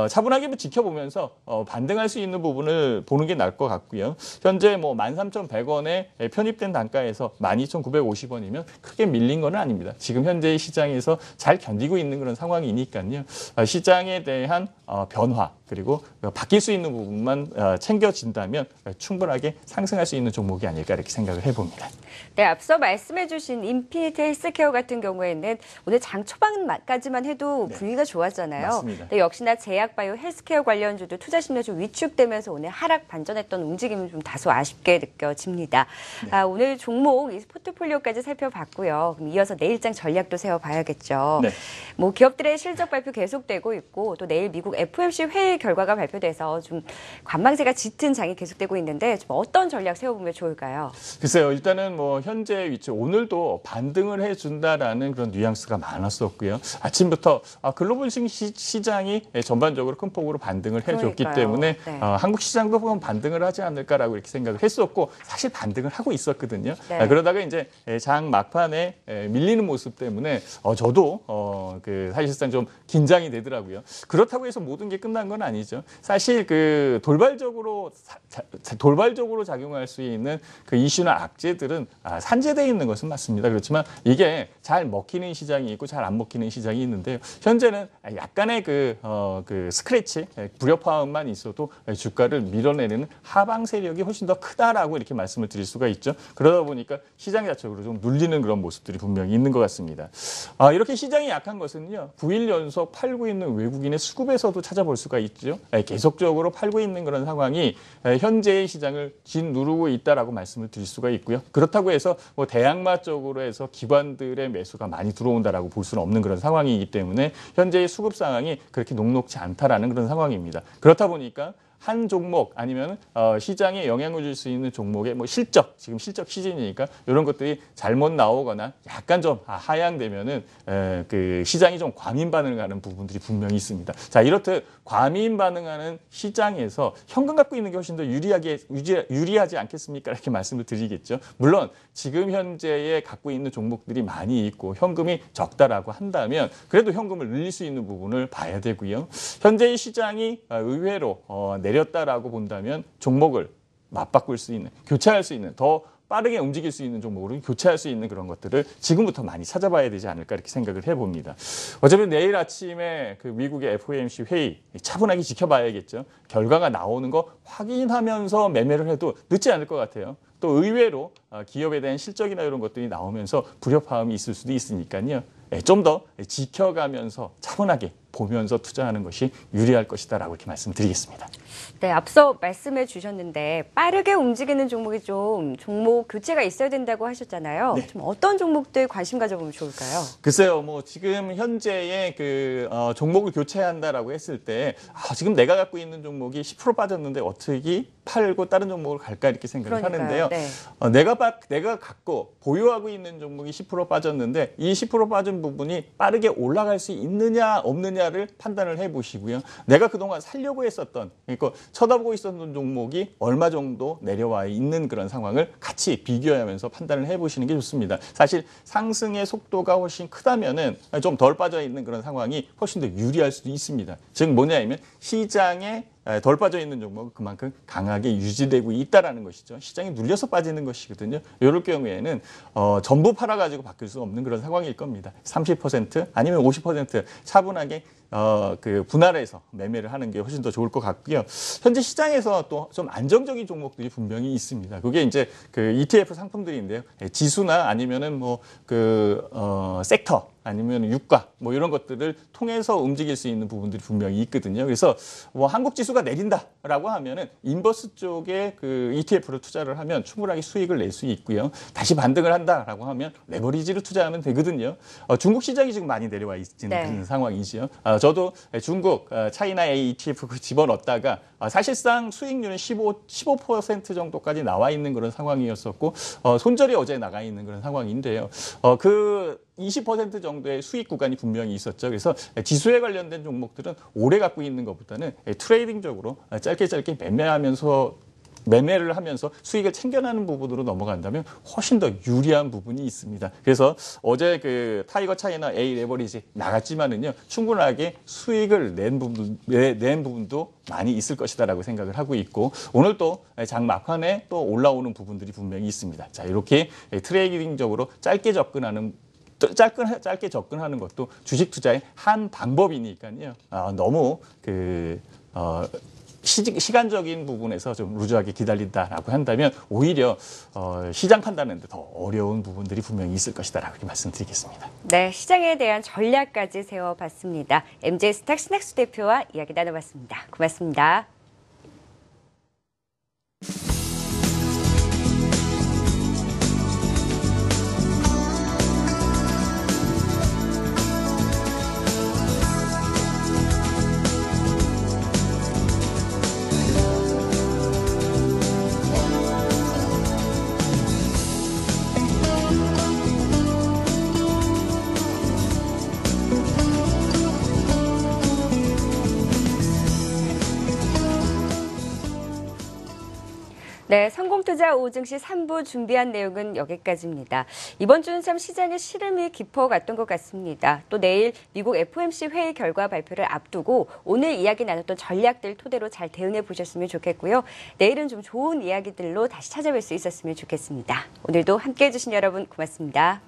차분하게 지켜보면서 반등할 수 있는 부분을 보는 게 나을 것 같고요. 현재 뭐 13,100원에 편입된 단가에서 12,950원이면 크게 밀린 건 아닙니다. 지금 현재의 시장에서 잘 견디고 있는 그런 상황이니까요. 시장에 대한 변화 그리고 바뀔 수 있는 부분만 챙겨진다면 충분하게 상승할 수 있는 종목이 아닐까 이렇게 생각을 해봅니다. 네, 앞서 말씀해주신 인피니트 헬스케어 같은 경우에는 오늘 장 초반까지만 해도 분위기가 좋았잖아요. 맞습니다. 네, 역시나 제약바이오 헬스케어 관련주도 투자 심리가 좀 위축되면서 오늘 하락 반전했던 움직임은 좀 다소 아쉽게 느껴집니다. 네. 오늘 종목 포트폴리오까지 살펴봤고요. 그럼 이어서 내일장 전략도 세워봐야겠죠. 네. 뭐 기업들의 실적 발표 계속되고 있고 또 내일 미국 FOMC 회의 결과가 발표돼서 좀 관망세가 짙은 장이 계속되고 있는데 좀 어떤 전략 세워보면 좋을까요? 글쎄요. 일단은 뭐 현재 위치 오늘도 반등을 해준다라는 그런 뉘앙스가 많았었고요. 아침부터 글로벌 시장이 전반적으로 큰 폭으로 반등을 해줬기 때문에 네. 한국 시장도 보면 반등을 하지 않을까라고 이렇게 생각을 했었고 사실 반등을 하고 있었거든요. 네. 그러다가 이제 장 막판에 밀리는 모습 때문에 저도 사실상 좀 긴장이 되더라고요. 그렇다고 해서 모든 게 끝난 건 아니죠. 사실 그 돌발적으로 작용할 수 있는 그 이슈나 악재들은 산재되어 있는 것은 맞습니다. 그렇지만 이게 잘 먹히는 시장이 있고 잘 안 먹히는 시장이 있는데요. 현재는 약간의 그 스크래치, 불협화음만 있어도 주가를 밀어내는 하방 세력이 훨씬 더 크다라고 이렇게 말씀을 드릴 수가 있죠. 그러다 보니까 시장 자체적으로 좀 눌리는 그런 모습들이 분명히 있는 것 같습니다. 이렇게 시장이 약한 것은요. 9일 연속 팔고 있는 외국인의 수급에서도 찾아볼 수가 있죠. 계속적으로 팔고 있는 그런 상황이 현재의 시장을 짓누르고 있다라고 말씀을 드릴 수가 있고요. 그렇다고 해서 뭐 대항마 쪽으로 해서 기관들의 매수가 많이 들어온다라고 볼 수는 없는 그런 상황이기 때문에 현재의 수급 상황이 그렇게 녹록지 않다라는 그런 상황입니다. 그렇다 보니까 한 종목 아니면 시장에 영향을 줄 수 있는 종목의 뭐 지금 실적 시즌이니까 이런 것들이 잘못 나오거나 약간 좀 하향되면은 그 시장이 좀 과민 반응하는 부분들이 분명히 있습니다. 자, 이렇듯 과민 반응하는 시장에서 현금 갖고 있는 게 훨씬 더 유리하지 않겠습니까? 이렇게 말씀을 드리겠죠. 물론 지금 현재에 갖고 있는 종목들이 많이 있고 현금이 적다라고 한다면 그래도 현금을 늘릴 수 있는 부분을 봐야 되고요. 현재의 시장이 의외로 내렸다라고 본다면 종목을 맞바꿀 수 있는, 교체할 수 있는, 더 빠르게 움직일 수 있는 종목으로 교체할 수 있는 그런 것들을 지금부터 많이 찾아봐야 되지 않을까 이렇게 생각을 해봅니다. 어차피 내일 아침에 그 미국의 FOMC 회의 차분하게 지켜봐야겠죠. 결과가 나오는 거 확인하면서 매매를 해도 늦지 않을 것 같아요. 또 의외로 기업에 대한 실적이나 이런 것들이 나오면서 불협화음이 있을 수도 있으니까요. 좀 더 지켜가면서 차분하게 보면서 투자하는 것이 유리할 것이다라고 이렇게 말씀드리겠습니다. 네, 앞서 말씀해 주셨는데 빠르게 움직이는 종목이 좀 종목 교체가 있어야 된다고 하셨잖아요. 네. 좀 어떤 종목들 관심 가져보면 좋을까요? 글쎄요, 뭐 지금 현재의 그 종목을 교체한다라고 했을 때 지금 내가 갖고 있는 종목이 10% 빠졌는데 어떻게 팔고 다른 종목을 갈까 이렇게 생각을 하는데요. 네. 내가 갖고 보유하고 있는 종목이 10% 빠졌는데 이 10% 빠진 부분이 빠르게 올라갈 수 있느냐 없느냐를 판단을 해보시고요. 내가 그동안 살려고 했었던 그러니까 쳐다보고 있었던 종목이 얼마 정도 내려와 있는 그런 상황을 같이 비교하면서 판단을 해보시는 게 좋습니다. 사실 상승의 속도가 훨씬 크다면은 좀 덜 빠져 있는 그런 상황이 훨씬 더 유리할 수도 있습니다. 즉 뭐냐면 시장에 덜 빠져 있는 종목은 그만큼 강하게 유지되고 있다라는 것이죠. 시장이 눌려서 빠지는 것이거든요. 이럴 경우에는 전부 팔아가지고 바뀔 수 없는 그런 상황일 겁니다. 30% 아니면 50% 차분하게 그 분할해서 매매를 하는 게 훨씬 더 좋을 것 같고요. 현재 시장에서 또 좀 안정적인 종목들이 분명히 있습니다. 그게 이제 그 ETF 상품들인데요. 지수나 아니면은 뭐 그 섹터 아니면 유가 뭐 이런 것들을 통해서 움직일 수 있는 부분들이 분명히 있거든요. 그래서 뭐 한국 지수가 내린다라고 하면은 인버스 쪽에 그 ETF를 투자를 하면 충분하게 수익을 낼 수 있고요. 다시 반등을 한다라고 하면 레버리지를 투자하면 되거든요. 중국 시장이 지금 많이 내려와 있는 상황이지요. 저도 중국 차이나 A ETF 집어넣었다가 사실상 수익률은 15% 정도까지 나와 있는 그런 상황이었었고 손절이 어제 나가 있는 그런 상황인데요. 그 20% 정도의 수익 구간이 분명히 있었죠. 그래서 지수에 관련된 종목들은 오래 갖고 있는 것보다는 트레이딩적으로 짧게 매매를 하면서 수익을 챙겨나는 부분으로 넘어간다면 훨씬 더 유리한 부분이 있습니다. 그래서 어제 그 타이거 차이나 A 레버리지 나갔지만은요, 충분하게 수익을 낸 부분도 많이 있을 것이다라고 생각을 하고 있고, 오늘 또 장 막판에 또 올라오는 부분들이 분명히 있습니다. 자, 이렇게 트레이딩적으로 짧게 접근하는 것도 주식 투자의 한 방법이니까요. 너무 시간적인 부분에서 좀 루즈하게 기다린다라고 한다면 오히려 시장 판단하는데 더 어려운 부분들이 분명히 있을 것이다라고 이렇게 말씀드리겠습니다. 네, 시장에 대한 전략까지 세워봤습니다. MJ스탁 신학수 대표와 이야기 나눠봤습니다. 고맙습니다. 네, 성공투자 오후 증시 3부 준비한 내용은 여기까지입니다. 이번 주는 참 시장의 시름이 깊어갔던 것 같습니다. 또 내일 미국 FOMC 회의 결과 발표를 앞두고 오늘 이야기 나눴던 전략들 토대로 잘 대응해 보셨으면 좋겠고요. 내일은 좀 좋은 이야기들로 다시 찾아뵐 수 있었으면 좋겠습니다. 오늘도 함께해 주신 여러분 고맙습니다.